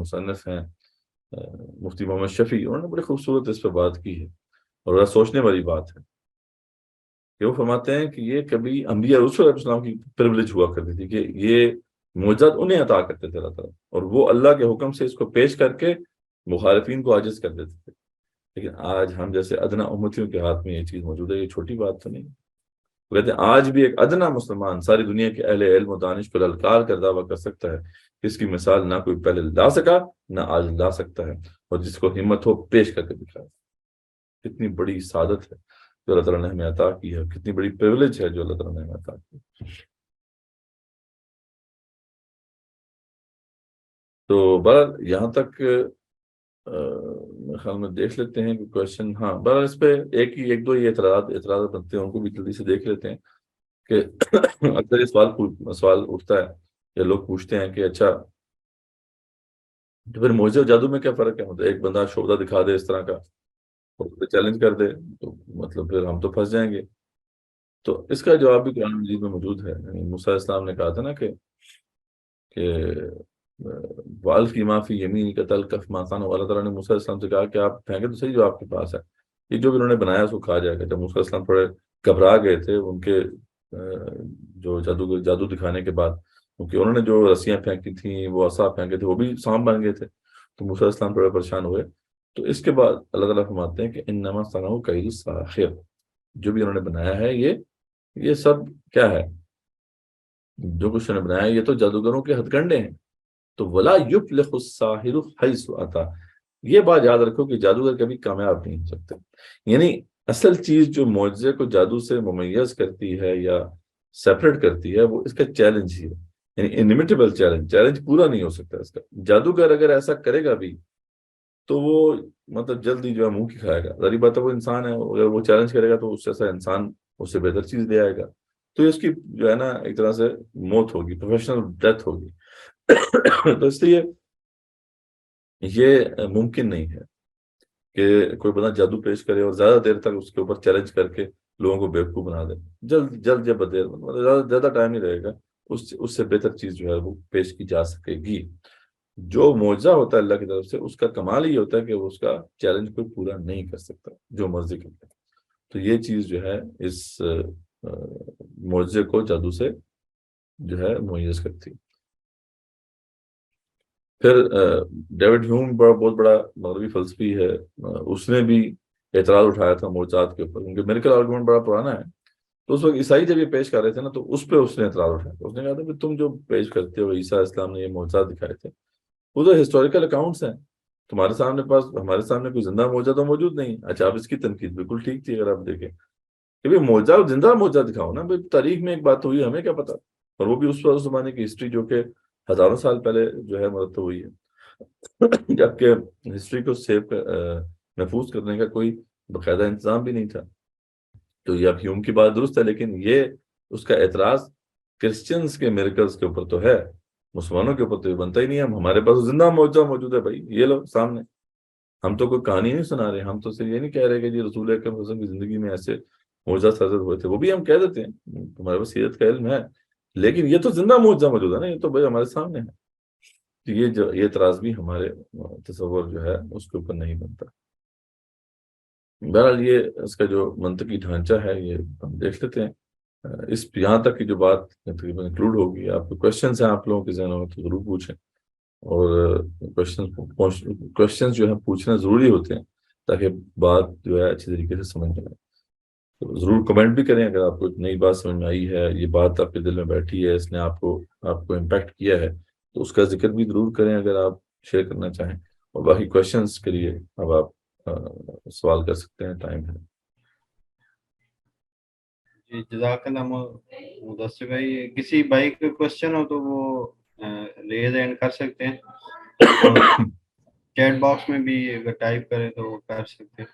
مصنف ہیں مفتی محمد شفیع، انہوں نے بڑی خوبصورت اس پہ بات کی ہے، اور بڑا سوچنے والی بات ہے کہ وہ فرماتے ہیں کہ یہ کبھی انبیاء رسول علیہ السلام کی پریولیج ہوا کرتی تھی کہ یہ معجزات انہیں عطا کرتے تھے اللہ تعالیٰ، اور وہ اللہ کے حکم سے اس کو پیش کر کے مخالفین کو عاجز کر دیتے تھے. لیکن آج ہم جیسے ادنا امتیوں کے ہاتھ میں یہ چیز موجود ہے، یہ چھوٹی بات تو نہیں. وہ کہتے ہیں آج بھی ایک ادنا مسلمان ساری دنیا کے اہل علم و دانش کو للکار کر دعویٰ کر سکتا ہے کہ اس کی مثال نہ کوئی پہلے لا سکا نہ آج لا سکتا ہے، اور جس کو ہمت ہو پیش کر کے دکھائے. کتنی بڑی سعادت ہے جو اللہ تعالیٰ نے ہمیں عطا کی ہے، کتنی بڑی پریولیج ہے جو اللہ تعالیٰ نے ہمیں عطا کی. تو بہرحال یہاں تک میرے خیال میں دیکھ لیتے ہیں کہ کوشچن، ہاں بہرحال اس پہ ایک دو یہ اعتراضات بنتے ہیں، ان کو بھی جلدی سے دیکھ لیتے ہیں کہ اکثر یہ سوال اٹھتا ہے یا لوگ پوچھتے ہیں کہ اچھا تو پھر معجزے اور جادو میں کیا فرق ہے؟ مطلب ایک بندہ شعبہ دکھا دے اس طرح کا اور اس پہ چیلنج کر دے تو مطلب پھر ہم تو پھنس جائیں گے. تو اس کا جواب بھی قرآن مجید میں موجود ہے. یعنی موسیٰ علیہ السلام نے کہا تھا نا کہ وَأَلْقِ مَا فِي يَمِينِكَ تَلْقَفْ مَا صَنَعُوا، اللہ تعالیٰ نے موسیٰ علیہ السلام سے کہا کہ آپ پھینکیں تو صحیح جو آپ کے پاس ہے، یہ جو بھی انہوں نے بنایا اس کو کھا جائے گا. جب موسیٰ علیہ السلام تھوڑے گھبرا گئے تھے ان کے جو جادو دکھانے کے بعد، کیونکہ انہوں نے جو رسیاں پھینکی تھیں وہ عصا پھینکے تھے وہ بھی سانپ بن گئے تھے، تو موسیٰ علیہ السلام تھوڑے پریشان ہوئے. تو اس کے بعد اللہ تعالیٰ فرماتے ہیں کہ انما صنعوا کید ساحر، جو بھی انہوں نے بنایا ہے یہ سب کیا ہے، جو کچھ انہوں نے بنایا ہے یہ تو جادوگروں کے ہتھ کنڈے ہیں. تو ولا یفلح الساحر حیث اتی، یہ بات یاد رکھو کہ جادوگر کبھی کامیاب نہیں ہو سکتے. یعنی اصل چیز جو معجزے کو جادو سے ممیز کرتی ہے یا سیپریٹ کرتی ہے وہ اس کا چیلنج ہی ہے. یعنی انیمیٹیبل چیلنج پورا نہیں ہو سکتا اس کا. جادوگر اگر ایسا کرے گا بھی تو وہ مطلب جلدی جو ہے منہ کی کھائے گا. ظاہری بات ہے وہ انسان ہے، اگر وہ چیلنج کرے گا تو اس جیسا انسان اس سے بہتر چیز دے آئے گا، تو اس کی جو ہے نا ایک طرح سے موت ہوگی، پروفیشنل ڈیتھ ہوگی. تو اس لیے یہ ممکن نہیں ہے کہ کوئی بندہ جادو پیش کرے اور زیادہ دیر تک اس کے اوپر چیلنج کر کے لوگوں کو بیوقوف بنا دے. جلد یا بدیر مطلب زیادہ ٹائم نہیں رہے گا، اس سے بہتر چیز جو ہے وہ پیش کی جا سکے گی. جو معجزہ ہوتا ہے اللہ کی طرف سے اس کا کمال ہی ہوتا ہے کہ وہ اس کا چیلنج کوئی پورا نہیں کر سکتا جو مرضی کرتا ہے. تو یہ چیز جو ہے اس معجزے کو جادو سے جو ہے ممیز کرتی. پھر ڈیوڈ ہیوم بہت بڑا مغربی فلسفی ہے، اس نے بھی اعتراض اٹھایا تھا معجزات کے اوپر، کیونکہ میریکل آرگومنٹ بڑا پرانا ہے. تو اس وقت عیسائی جب یہ پیش کر رہے تھے نا تو اس پہ اس نے اعتراض اٹھایا تھا. اس نے کہا تھا کہ تم جو پیش کرتے ہو عیسیٰ علیہ السلام نے یہ معجزات دکھائے تھے وہ تو ہسٹوریکل اکاؤنٹس ہیں، تمہارے سامنے ہمارے سامنے کوئی زندہ معجزہ تو موجود نہیں. اچھا آپ اس کی تنقید بالکل ٹھیک تھی اگر آپ دیکھیں کہ بھائی معجزہ زندہ معجزہ دکھاؤ نا. بھائی تاریخ میں ایک بات ہوئی ہمیں کیا پتا، اور وہ بھی اس زمانے کی ہسٹری جو کہ ہزاروں سال پہلے جو ہے مرتب ہوئی ہے. جبکہ ہسٹری کو محفوظ کرنے کا کوئی باقاعدہ انتظام بھی نہیں تھا. تو یہ اب ہیوم کی بات درست ہے، لیکن یہ اس کا اعتراض کرسچنز کے میریکلز کے اوپر تو ہے، مسلمانوں کے اوپر تو یہ بنتا ہی نہیں ہے. ہمارے پاس زندہ معجزہ موجود ہے بھائی، یہ لو سامنے. ہم تو کوئی کہانی نہیں سنا رہے، ہم تو صرف یہ نہیں کہہ رہے کہ جی رسول اکرم صلی اللہ علیہ وسلم کی زندگی میں ایسے معجزات صادر ہوئے تھے، وہ بھی ہم کہہ دیتے ہیں، ہمارے پاس سیرت کا علم ہے، لیکن یہ تو زندہ معجزہ موجود ہے نا، یہ تو بھائی ہمارے سامنے ہے. یہ اعتراض بھی ہمارے تصور جو ہے اس کے اوپر نہیں بنتا. بہرحال یہ اس کا جو منطقی ڈھانچہ ہے یہ ہم دیکھ لیتے ہیں. اس یہاں تک کی جو بات تقریباً انکلوڈ ہوگی. آپ کے کوشچنس ہیں آپ لوگوں کے ذہنوں میں تو ضرور پوچھیں, اور کوشچنس جو ہے پوچھنا ضروری ہوتے ہیں تاکہ بات جو ہے اچھی طریقے سے سمجھ میں آئے. تو ضرور کمنٹ بھی کریں اگر آپ کو نئی بات سمجھ میں آئی ہے, یہ بات آپ کے دل میں بیٹھی ہے, اس نے آپ کو امپیکٹ کیا ہے, تو اس کا ذکر بھی ضرور کریں اگر آپ شیئر کرنا چاہیں. اور باقی کوشچنس کے لیے اب آپ سوال کر سکتے ہیں, ٹائم ہے. جی جزاک اللہ مدثر بھائی. کسی بھائی کا کوشچن ہو تو وہ ریز اینڈ کر سکتے ہیں, اور چیٹ باکس میں بھی اگر ٹائپ کریں تو وہ کر سکتے ہیں.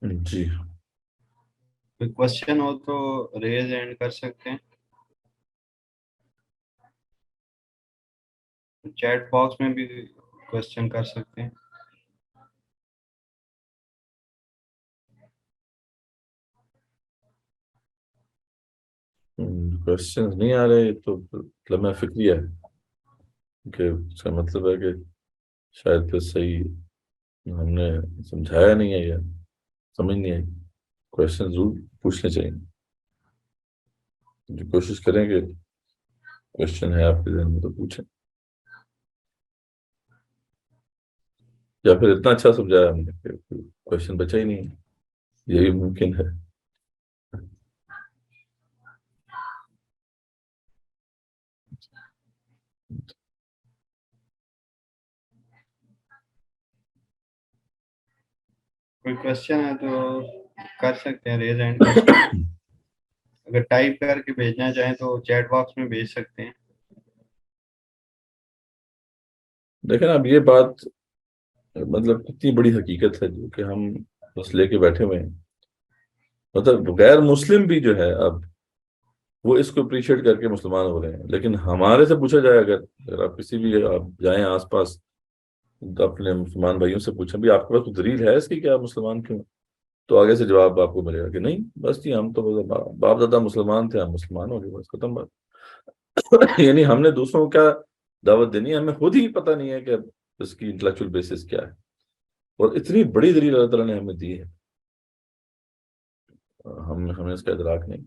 جی کوئی کوشچن ہو تو ریز اینڈ کر سکتے ہیں, چیٹ باکس میں بھی کوشچن کر سکتے ہیں. کوشچنس نہیں آ رہے تو لمحہ فکریہ ہے, کہ اس کا مطلب ہے کہ شاید پھر صحیح ہم نے سمجھایا نہیں ہے یا سمجھ نہیں آئی. کوشچن ضرور پوچھنے چاہیے, جو کوشش کریں کہ کوشچن ہے آپ کے ذہن میں تو پوچھیں, یا پھر اتنا اچھا سمجھایا ہم نے کہ کوشچن بچا ہی نہیں ہے, یہ بھی ممکن ہے. کوئی کوشچن ہے تو کر سکتے ہیں, ریز اینڈ کر سکتے ہیں. اگر ٹائپ کر کے بھیجنا چاہیں تو چیٹ باکس میں بھیج سکتے ہیں. لیکن اب یہ بات مطلب کتنی بڑی حقیقت ہے جو کہ ہم بس لے کے بیٹھے ہوئے ہیں. مطلب غیر مسلم بھی جو ہے اب وہ اس کو اپریشیٹ کر کے مسلمان ہو رہے ہیں, لیکن ہمارے سے پوچھا جائے اگر آپ کسی بھی آپ جائیں آس پاس اپنے مسلمان بھائیوں سے پوچھیں بھی آپ کے پاس کوئی دلیل ہے اس کی کہ آپ مسلمان کیوں, تو آگے سے جواب آپ کو ملے گا کہ نہیں بس جی ہم تو باپ دادا مسلمان تھے, ہم مسلمان ہو گئے, بس ختم بات. یعنی ہم نے دوسروں کو کیا دعوت دینی ہے, ہمیں خود ہی پتہ نہیں ہے کہ اس کی انٹلیکچوئل بیسس کیا ہے, اور اتنی بڑی دلیل اللہ تعالیٰ نے ہمیں دی ہے, ہمیں اس کا ادراک نہیں.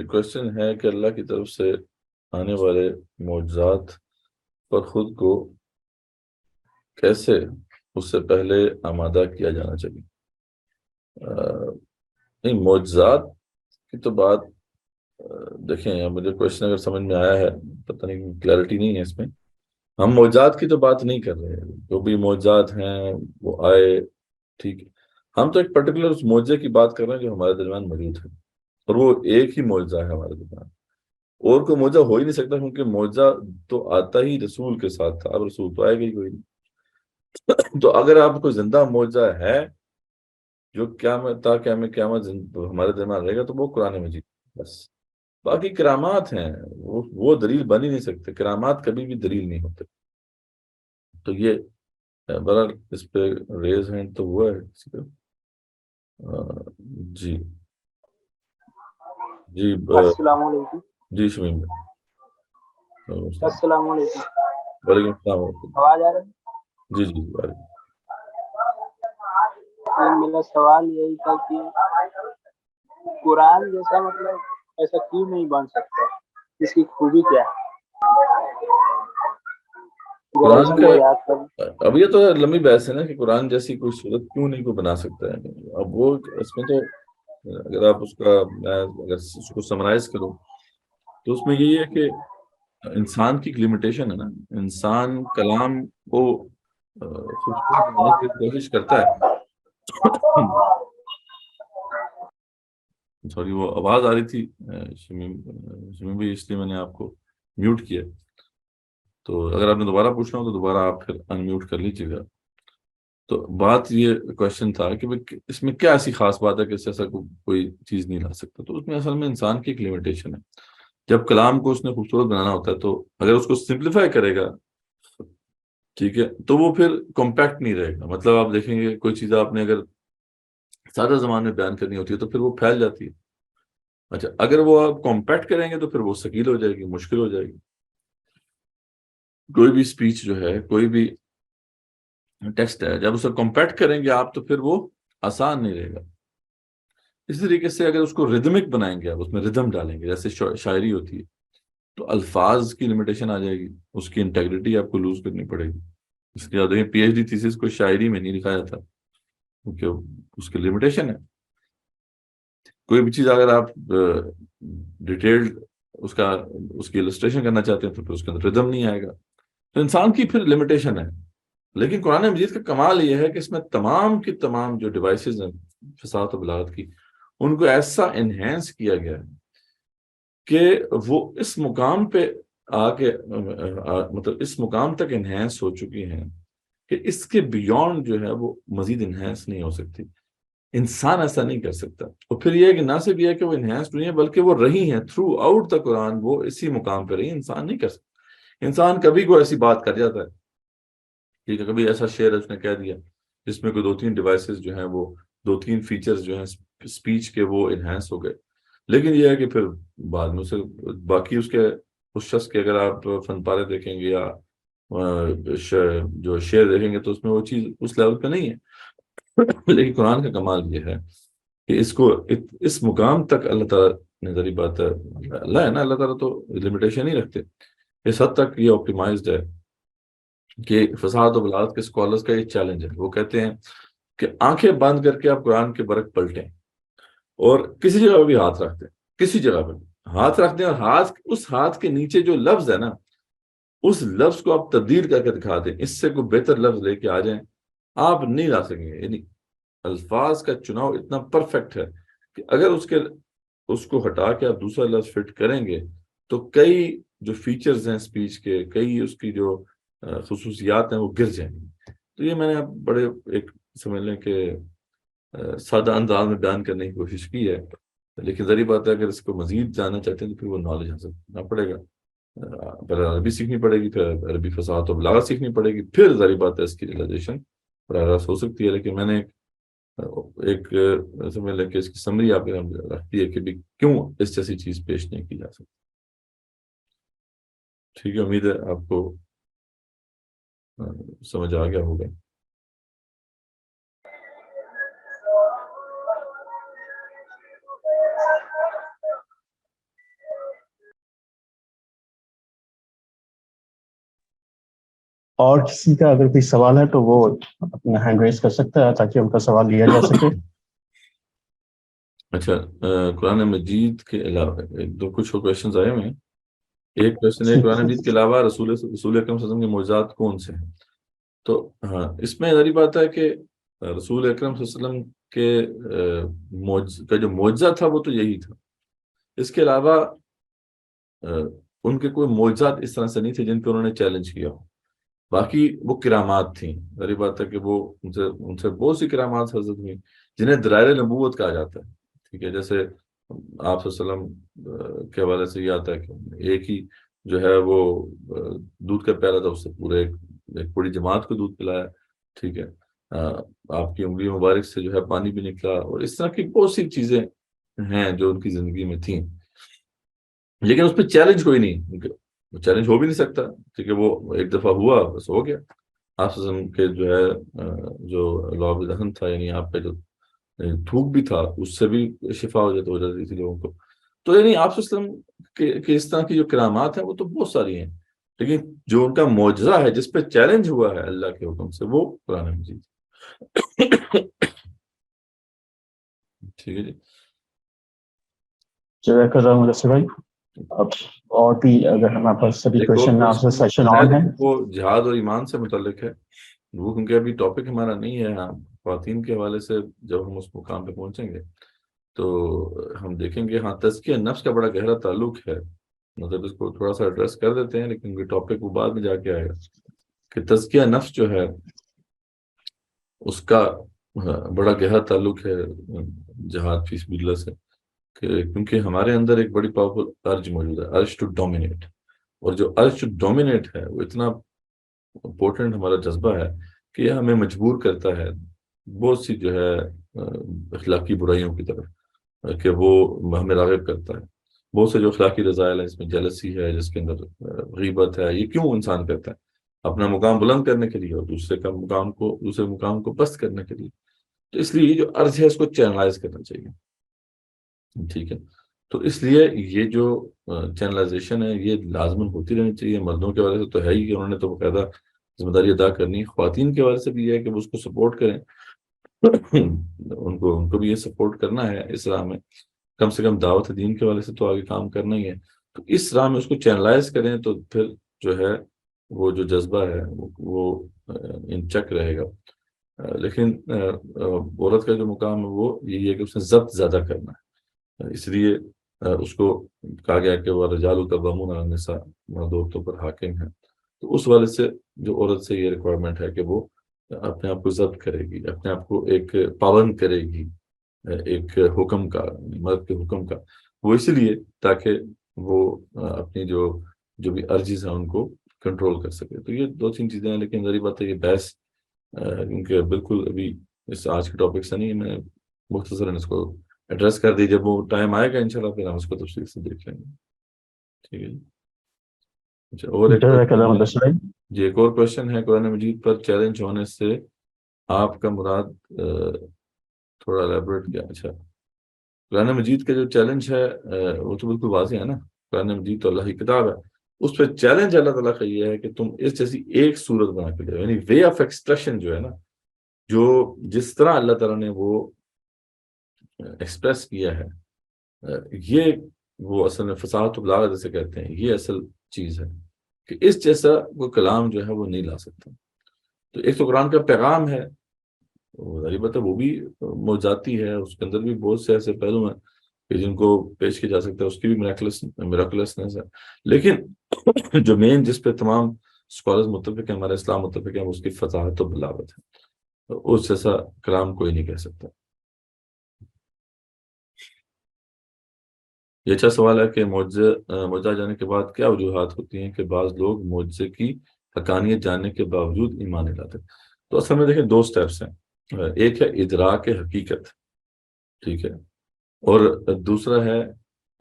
کوشچن ہے کہ اللہ کی طرف سے آنے والے معجزات پر خود کو کیسے اس سے پہلے آمادہ کیا جانا چاہیے. نہیں, معجزات کی تو بات دیکھیں, مجھے کوشچن اگر سمجھ میں آیا ہے, پتہ نہیں کلیئرٹی نہیں ہے اس میں. ہم معجزات کی تو بات نہیں کر رہے, جو بھی معجزات ہیں وہ آئے ٹھیک ہے, ہم تو ایک پرٹیکولر اس معجزے کی بات کر رہے ہیں جو ہمارے درمیان موجود ہے, اور وہ ایک ہی معجزہ ہے ہمارے درمیان. اور کوئی معجزہ ہو ہی نہیں سکتا, کیونکہ معجزہ تو آتا ہی رسول کے ساتھ تھا, اب رسول تو آئے گا ہی کوئی نہیں. تو اگر آپ کو زندہ معجزہ ہے جو قیامت تا قیامت ہمارے درمیان رہے گا تو وہ قرآن مجید بس. باقی کرامات ہیں وہ دلیل بن ہی نہیں سکتے, کرامات کبھی بھی دلیل نہیں ہوتے. تو یہ برحال اس پہ ریز ہینڈ تو ہوا ہے کسی کا. جی جی السلام علیکم. جی شمیم بھائی, السلام علیکم. وعلیکم السلام ورحمۃ اللہ. آواز آ رہا جی جی وعلیکم. ہے؟ میرا سوال یہی تھا کہ قرآن جیسا مطلب ایسا کیوں نہیں بن سکتا, اس کی خوبی کیا ہے؟ ذرا اس قرآن کی کا وضاحت کریں. اب یہ تو لمبی بحث ہے نا کہ قرآن جیسی کوئی صورت کیوں نہیں کو بنا سکتا ہے. اب وہ اس میں تو اگر آپ اس کا اگر اس کو سمرائز کرو تو اس میں یہی ہے کہ انسان کی ایک لمیٹیشن ہے نا, انسان کلام کو خوبصورت بنانے کی کوشش کرتا ہے. سوری, وہ آواز آ رہی تھی شمیم بھی, اس لیے میں نے آپ کو میوٹ کیا. تو اگر آپ نے دوبارہ پوچھنا ہو تو دوبارہ آپ پھر ان میوٹ کر لیجیے گا. تو بات یہ کوشچن تھا کہ اس میں کیا ایسی خاص بات ہے کہ اس سے ایسا کوئی چیز نہیں لا سکتا. تو اس میں اصل میں انسان کی ایک لمیٹیشن ہے. جب کلام کو اس نے خوبصورت بنانا ہوتا ہے تو اگر اس کو سمپلیفائی کرے گا ٹھیک ہے، تو وہ پھر کمپیکٹ نہیں رہے گا. مطلب آپ دیکھیں گے کوئی چیز آپ نے اگر سادہ زبان میں بیان کرنی ہوتی ہے تو پھر وہ پھیل جاتی ہے. اچھا اگر وہ آپ کمپیکٹ کریں گے تو پھر وہ ثقیل ہو جائے گی، مشکل ہو جائے گی. کوئی بھی اسپیچ جو ہے، کوئی بھی ٹیکسٹ ہے، جب اسے کمپیکٹ کریں گے آپ تو پھر وہ آسان نہیں رہے گا. اسی طریقے سے اگر اس کو ردمک بنائیں گے، آپ اس میں ردم ڈالیں گے، جیسے شاعری ہوتی ہے، تو الفاظ کی لمیٹیشن آ جائے گی، اس کی انٹیگریٹی آپ کو لوز کرنی پڑے گی. اس لیے دیکھیں پی ایچ ڈی تھیسس کو شاعری میں نہیں لکھا جاتا کیونکہ اس کی لمیٹیشن ہے. کوئی بھی چیز اگر آپ ڈیٹیلڈ اس کی السٹریشن کرنا چاہتے ہیں تو پھر اس کے اندر ردم نہیں آئے گا. تو انسان کی پھر لمیٹیشن ہے. لیکن قرآن مجید کا کمال یہ ہے کہ اس میں تمام کی تمام جو ڈیوائسز ہیں فصاحت و بلاغت کی، ان کو ایسا انہینس کیا گیا ہے کہ وہ اس مقام پہ آ کے مطلب اس مقام تک انہینس ہو چکی ہیں کہ اس کے بیونڈ جو ہے وہ مزید انہینس نہیں ہو سکتی. انسان ایسا نہیں کر سکتا. اور پھر یہ ہے کہ نہ صرف یہ ہے کہ وہ انہینس نہیں ہے بلکہ وہ رہی ہیں تھرو آؤٹ دا قرآن، وہ اسی مقام پہ رہی. انسان نہیں کر سکتا. انسان کبھی کوئی ایسی بات کر جاتا ہے، ٹھیک ہے، کبھی ایسا شعر اس نے کہہ دیا جس میں کوئی 2-3 ڈیوائسز جو ہیں، وہ 2-3 فیچرز جو ہیں اسپیچ کے وہ انہینس ہو گئے. لیکن یہ ہے کہ پھر بعد میں اسے باقی اس شخص کے اگر آپ فن پارے دیکھیں گے یا جو شعر دیکھیں گے تو اس میں وہ چیز اس لیول پہ نہیں ہے. لیکن قرآن کا کمال یہ ہے کہ اس کو اس مقام تک اللہ تعالیٰ نے، ذری بات ہے اللہ ہے نا، اللہ تعالیٰ تو لمیٹیشن نہیں رکھتے، اس حد تک یہ آپٹیمائزڈ ہے کہ فصاحت و بلاغت کے اسکالرز کا یہ چیلنج ہے. وہ کہتے ہیں کہ آنکھیں بند کر کے آپ قرآن کے برق پلٹیں اور کسی جگہ پہ بھی ہاتھ رکھ دیں، کسی جگہ پہ ہاتھ رکھ دیں، اور اس ہاتھ کے نیچے جو لفظ ہے نا، اس لفظ کو آپ تبدیل کر کے دکھا دیں، اس سے کوئی بہتر لفظ لے کے آ جائیں، آپ نہیں لا سکیں گے. یعنی الفاظ کا چناؤ اتنا پرفیکٹ ہے کہ اگر اس کو ہٹا کے آپ دوسرا لفظ فٹ کریں گے تو کئی جو فیچرز ہیں اسپیچ کے، کئی اس کی جو خصوصیات ہیں وہ گر جائیں گی. تو یہ میں نے بڑے ایک سمجھ لیں کہ سادہ انداز میں بیان کرنے کی کوشش کی ہے. لیکن ذری بات ہے اگر اس کو مزید جاننا چاہتے ہیں تو پھر وہ نالج حاصل کرنا پڑے گا. پہلے عربی سیکھنی پڑے گی، پھر عربی فصاحت و بلاغت سیکھنی پڑے گی، پھر ذری بات ہے اس کی ریلائزیشن براہ راست ہو سکتی ہے. لیکن میں نے ایک سمجھ لیں کہ اس کی سمری آپ کے رکھتی ہے کہ بھی کیوں اس جیسی چیز پیش نہیں کی جا سکتی. ٹھیک ہے، امید ہے آپ کو سمجھ آ گیا ہوگا. اور کسی کا اگر کوئی سوال ہے تو وہ اپنا ہینڈ ریز کر سکتا ہے تاکہ ان کا سوال لیا جا سکے. اچھا، قرآن مجید کے علاوہ ایک دو کچھ کویشچنز آئے ہوئے ہیں. ایک کویشچن ہے قرآن مجید کے علاوہ رسول اکرم صلی اللہ علیہ وسلم کے معجزات کون سے ہیں؟ تو ہاں، اس میں ظاہری بات ہے کہ رسول اکرم صلی اللہ علیہ وسلم کے کا جو معجزہ تھا وہ تو یہی تھا. اس کے علاوہ ان کے کوئی معجزات اس طرح سے نہیں تھے جن پہ انہوں نے چیلنج کیا ہو. باقی وہ کرامات تھیں. ظاہری بات ہے کہ وہ ان سے بہت سی کرامات حضرت ہوئی جنہیں دلائل نبوت کہا جاتا ہے. ٹھیک ہے، جیسے آپ صلی اللہ علیہ وسلم کے حوالے سے یہ آتا ہے کہ ایک ہی جو ہے وہ دودھ کا پیالہ تھا، اس سے پورے ایک پوری جماعت کو دودھ پلایا. ٹھیک ہے، آپ کی انگلی مبارک سے جو ہے پانی بھی نکلا، اور اس طرح کی بہت سی چیزیں ہیں جو ان کی زندگی میں تھیں. لیکن اس پہ چیلنج کوئی نہیں، چیلنج ہو بھی نہیں سکتا. ٹھیک ہے، وہ ایک دفعہ ہوا بس ہو گیا. آپ صلی اللہ علیہ وسلم کے جو ہے جو لعاب دہن تھا، یعنی آپ کا جو تھوک بھی تھا، اس سے بھی شفا ہو جاتی تھی لوگوں کو. تو یعنی آپ صلی اللہ علیہ وسلم کے اس طرح کی جو کرامات ہیں وہ تو بہت ساری ہیں. لیکن جو ان کا معجزہ ہے جس پہ چیلنج ہوا ہے اللہ کے حکم سے، وہ قرآن مجید. ٹھیک ہے جی، جزاک اللہ مدثر بھائی. اب اور بھی اگر ہمارے پاس سبھی ایک اور کویشچن آپ سے سیشن ہے آن ہے. لیکن وہ جہاد اور ایمان سے متعلق ہے، وہ کیونکہ ابھی ٹاپک ہمارا نہیں ہے. ہاں، خواتین کے حوالے سے جب ہم اس مقام پہ پہنچیں گے تو ہم دیکھیں گے. ہاں، تزکیہ نفس کا بڑا گہرا تعلق ہے، مطلب اس کو تھوڑا سا ایڈریس کر دیتے ہیں، لیکن یہ ٹاپک وہ بعد میں جا کے آئے گا کہ تزکیہ نفس جو ہے اس کا بڑا گہرا تعلق ہے جہاد فی سبیل اللہ سے. کیونکہ ہمارے اندر ایک بڑی پاورفل ارج موجود ہے، ارج ٹو ڈومینیٹ. اور جو ارج ٹو ڈومینیٹ ہے وہ اتنا امپورٹنٹ ہمارا جذبہ ہے کہ یہ ہمیں مجبور کرتا ہے بہت سی جو ہے اخلاقی برائیوں کی طرف کہ وہ ہمیں راغب کرتا ہے. بہت سے جو اخلاقی رذائل ہیں، اس میں جیلسی ہے، جس کے اندر غیبت ہے. یہ کیوں انسان کرتا ہے؟ اپنا مقام بلند کرنے کے لیے اور دوسرے مقام کو پست کرنے کے لیے. تو اس لیے یہ جو عرض ہے اس کو چینلائز کرنا چاہیے. ٹھیک ہے، تو اس لیے یہ جو چینلائزیشن ہے یہ لازماً ہوتی رہنی چاہیے. مردوں کے حوالے سے تو ہے ہی کہ انہوں نے تو باقاعدہ ذمہ داری ادا کرنی ہے. خواتین کے حوالے سے بھی یہ ہے کہ وہ اس کو سپورٹ کریں. ان کو بھی یہ سپورٹ کرنا ہے اس راہ میں. کم سے کم دعوت دین کے حوالے سے تو آگے کام کرنا ہی ہے. تو اس راہ میں اس کو چینلائز کریں تو پھر جو ہے وہ جو جذبہ ہے وہ ان چک رہے گا. لیکن عورت کا جو مقام ہے وہ یہی ہے کہ اس نے ضبط زیادہ کرنا ہے. اس لیے اس کو کہا گیا کہ وہ رجال قوامون علی النساء، مرد عورتوں پر حاکم ہیں. تو اس والے سے جو عورت سے یہ ریکوائرمنٹ ہے کہ وہ اپنے آپ کو ضبط کرے گی، اپنے آپ کو ایک پابند کرے گی ایک حکم کا، مرد کے حکم کا. وہ اسی لیے تاکہ وہ اپنی جو بھی ارجز ہیں ان کو کنٹرول کر سکے. تو یہ 2-3 چیزیں ہیں. لیکن ذری بات ہے یہ بحث کیونکہ بالکل ابھی اس آج کے ٹاپک سے نہیں، میں مختصراً اس کو ایڈریس کر دی. جب وہ ٹائم آئے گا انشاءاللہ پھر ہم اس کو تفصیل سے دیکھ لیں گے. ٹھیک ہے جی. اچھا، اور ایک جی ایک اور کوشچن ہے قرآن مجید پر چیلنج ہونے سے آپ کا مراد تھوڑا الیبوریٹ کیا. اچھا، قرآن مجید کا جو چیلنج ہے وہ تو بالکل واضح ہے نا. قرآن مجید تو اللہ کی کتاب ہے، اس پہ چیلنج اللہ تعالیٰ کا یہ ہے کہ تم اس جیسی ایک صورت بنا کے دو. یعنی وے آف ایکسپریشن جو ہے نا، جو جس طرح اللہ تعالیٰ نے وہ ایکسپریس کیا ہے، یہ وہ اصل میں فصاحت و بلاغت جیسے کہتے ہیں، یہ اصل چیز ہے کہ اس جیسا وہ کلام جو ہے وہ نہیں لا سکتا. تو ایک تو قرآن کا پیغام ہے، ظاہر بات ہے وہ بھی معجزاتی ہے، اس کے اندر بھی بہت سے ایسے پہلو ہیں کہ جن کو پیش کیا جا سکتا ہے، اس کی بھی میراکلسنس ہے. لیکن جو مین جس پہ تمام اسکالرز متفق ہیں، ہمارے اسلام متفق ہیں، اس کی فصاحت و بلاغت ہے. اس جیسا کلام کوئی نہیں کہہ سکتا. یہ اچھا سوال ہے کہ معجزہ جانے کے بعد کیا وجوہات ہوتی ہیں کہ بعض لوگ معجزے کی حقانیت جاننے کے باوجود ایمان نہیں لاتے. تو اصل میں دیکھیں 2 سٹیپس ہیں. ایک ہے ادراک حقیقت، ٹھیک ہے، اور دوسرا ہے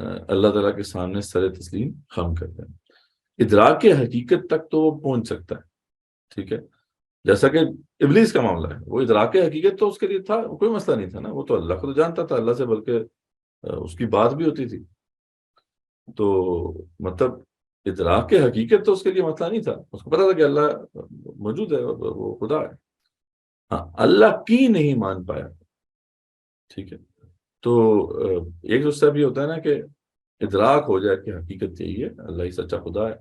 اللہ تعالیٰ کے سامنے سر تسلیم خم کرتے ہیں. ادراک حقیقت تک تو وہ پہنچ سکتا ہے، ٹھیک ہے. جیسا کہ ابلیس کا معاملہ ہے، وہ ادراک حقیقت تو اس کے لیے تھا، کوئی مسئلہ نہیں تھا نا. وہ تو اللہ کو تو جانتا تھا، اللہ سے بلکہ اس کی بات بھی ہوتی تھی. تو مطلب ادراک حقیقت تو اس کے لیے مسئلہ نہیں تھا. اس کو پتا تھا کہ اللہ موجود ہے، وہ خدا ہے. ہاں، اللہ کی نہیں مان پایا، ٹھیک ہے. تو ایک دوسرا بھی ہوتا ہے نا کہ ادراک ہو جائے کہ حقیقت یہی ہے، اللہ ہی سچا خدا ہے.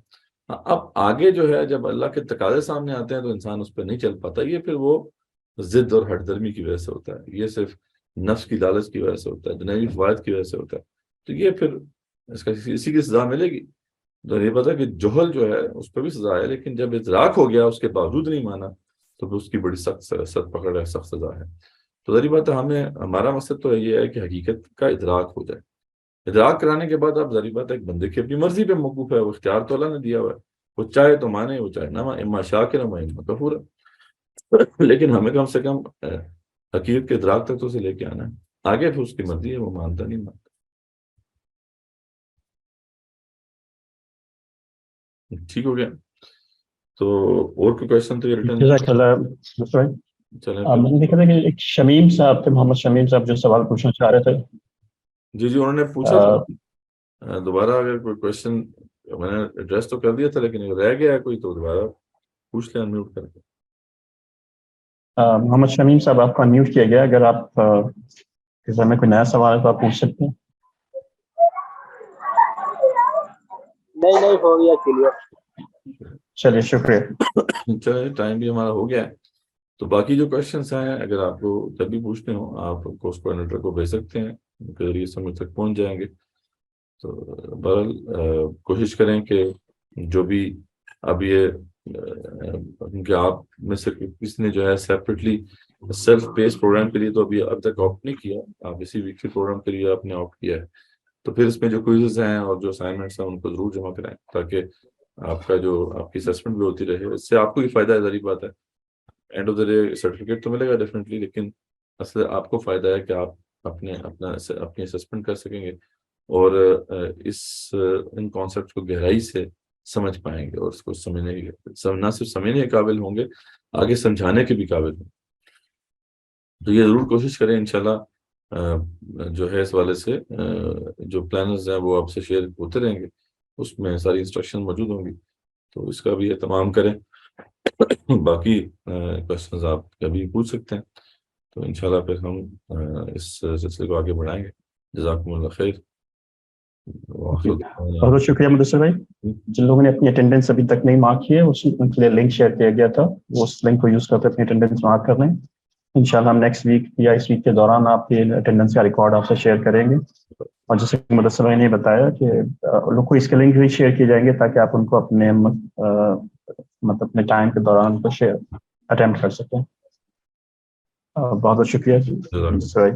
اب آگے جو ہے جب اللہ کے تقاضے سامنے آتے ہیں تو انسان اس پہ نہیں چل پاتا. یہ پھر وہ ضد اور ہٹ درمی کی وجہ سے ہوتا ہے، یہ صرف نفس کی لالچ کی وجہ سے ہوتا ہے، دنیاوی فوائد کی وجہ سے ہوتا ہے. تو یہ پھر اس کا اسی کی سزا ملے گی. تو یہ پتا کہ جوہل جو ہے اس پہ بھی سزا ہے، لیکن جب ادراک ہو گیا اس کے باوجود نہیں مانا تو پھر اس کی بڑی سخت پکڑ ہے، سخت سزا ہے. تو ظاہر بات ہے ہمارا مقصد تو یہ ہے کہ حقیقت کا ادراک ہو جائے. ادراک کرانے کے بعد اب ظاہر بات ہے ایک بندے کی اپنی مرضی پہ موقوف ہے، وہ اختیار تو اللہ نے دیا ہوا ہے. وہ چاہے تو مانے، وہ چاہے نہ مانے، اما شاکر اما کفور. لیکن ہمیں کم سے کم حقیقت کے ادراک تک تو اسے لے کے آنا ہے. آگے پھر اس کی مرضی ہے، وہ مانتا نہیں مانتا. ٹھیک ہو گیا. تو اور کوئی کوشچن تو یہ ریٹرن میں نے دیکھا تھا کہ ایک شمیم صاحب تھے، محمد شمیم صاحب، جو سوال پوچھنا چاہ رہے تھے. جی انہوں نے پوچھا تھا. دوبارہ اگر کوئی کوشچن میں نے ایڈریس تو کر دیا تھا، لیکن اگر رہ گیا ہے کوئی تو دوبارہ پوچھ لیں انمیوٹ کر کے. محمد شمیم صاحب آپ کو انمیوٹ کیا گیا، اگر آپ کے ذہن کوئی نیا سوال ہے تو آپ پوچھ سکتے ہیں. نہیں ہو گیا کلیئر. چلیے شکریہ. چلے ٹائم بھی ہمارا ہو گیا ہے. تو باقی جو کوشچنس ہیں اگر آپ کو جب بھی پوچھتے ہوں آپ کورس کوآرڈینیٹر کو بھیج سکتے ہیں، ان کے ذریعے سے مجھ تک پہنچ جائیں گے. تو بہرحال کوشش کریں کہ جو بھی اب یہ کیونکہ آپ میں سے کسی نے جو ہے سیپریٹلی سیلف بیس پروگرام کے لیے تو ابھی اب تک آپٹ نہیں کیا، آپ اسی ویکلی پروگرام کے لیے آپ نے آپٹ کیا ہے. تو پھر اس میں جو کوئزز ہیں اور جو اسائنمنٹس ہیں ان کو ضرور جمع کرائیں تاکہ آپ کا جو آپ کی اسسمنٹ بھی ہوتی رہے, اس سے آپ کو بھی فائدہ ہے, ظاہر بات ہے. And of the day certificate تو ملے گا ڈیفینیٹلی, لیکن اصل آپ کو فائدہ ہے کہ آپ اپنی اسسمنٹ کر سکیں گے اور ان کانسیپٹ کو گہرائی سے سمجھ پائیں گے, اور اس کو سمجھنے کے نہ صرف سمجھنے کے قابل ہوں گے, آگے سمجھانے کے بھی قابل ہوں. تو یہ ضرور کوشش کریں انشاءاللہ. جو ہے اس والے سے جو پلانرز ہیں وہ آپ سے شیئر ہوتے رہیں گے, اس میں ساری انسٹرکشن موجود ہوں گی, تو اس کا بھی اہتمام کریں. باقی کوشچنز آپ کبھی پوچھ سکتے ہیں, تو انشاءاللہ پھر ہم اس سلسلے کو آگے بڑھائیں گے. جزاکم اللہ خیر. بہت بہت شکریہ مدثر بھائی. جن لوگوں نے اپنی اٹینڈنس ابھی تک نہیں مارک کی ہے ان کے لیے لنک شیئر کیا گیا تھا, وہ اس لنک کو یوز کرتے اپنی اٹینڈنس مارک کر لیں. انشاءاللہ ہم نیکسٹ ویک یا اس ویک کے دوران آپ کی اٹینڈنس کا ریکارڈ آپ سے شیئر کریں گے. اور جیسے مدثر بھائی نے بتایا کہ لوگ کو اس کے لنک بھی شیئر کیے جائیں گے تاکہ آپ ان کو اپنے مطلب اپنے ٹائم کے دوران کو شیئر اٹیمپٹ کر سکیں. بہت بہت شکریہ مدثر بھائی.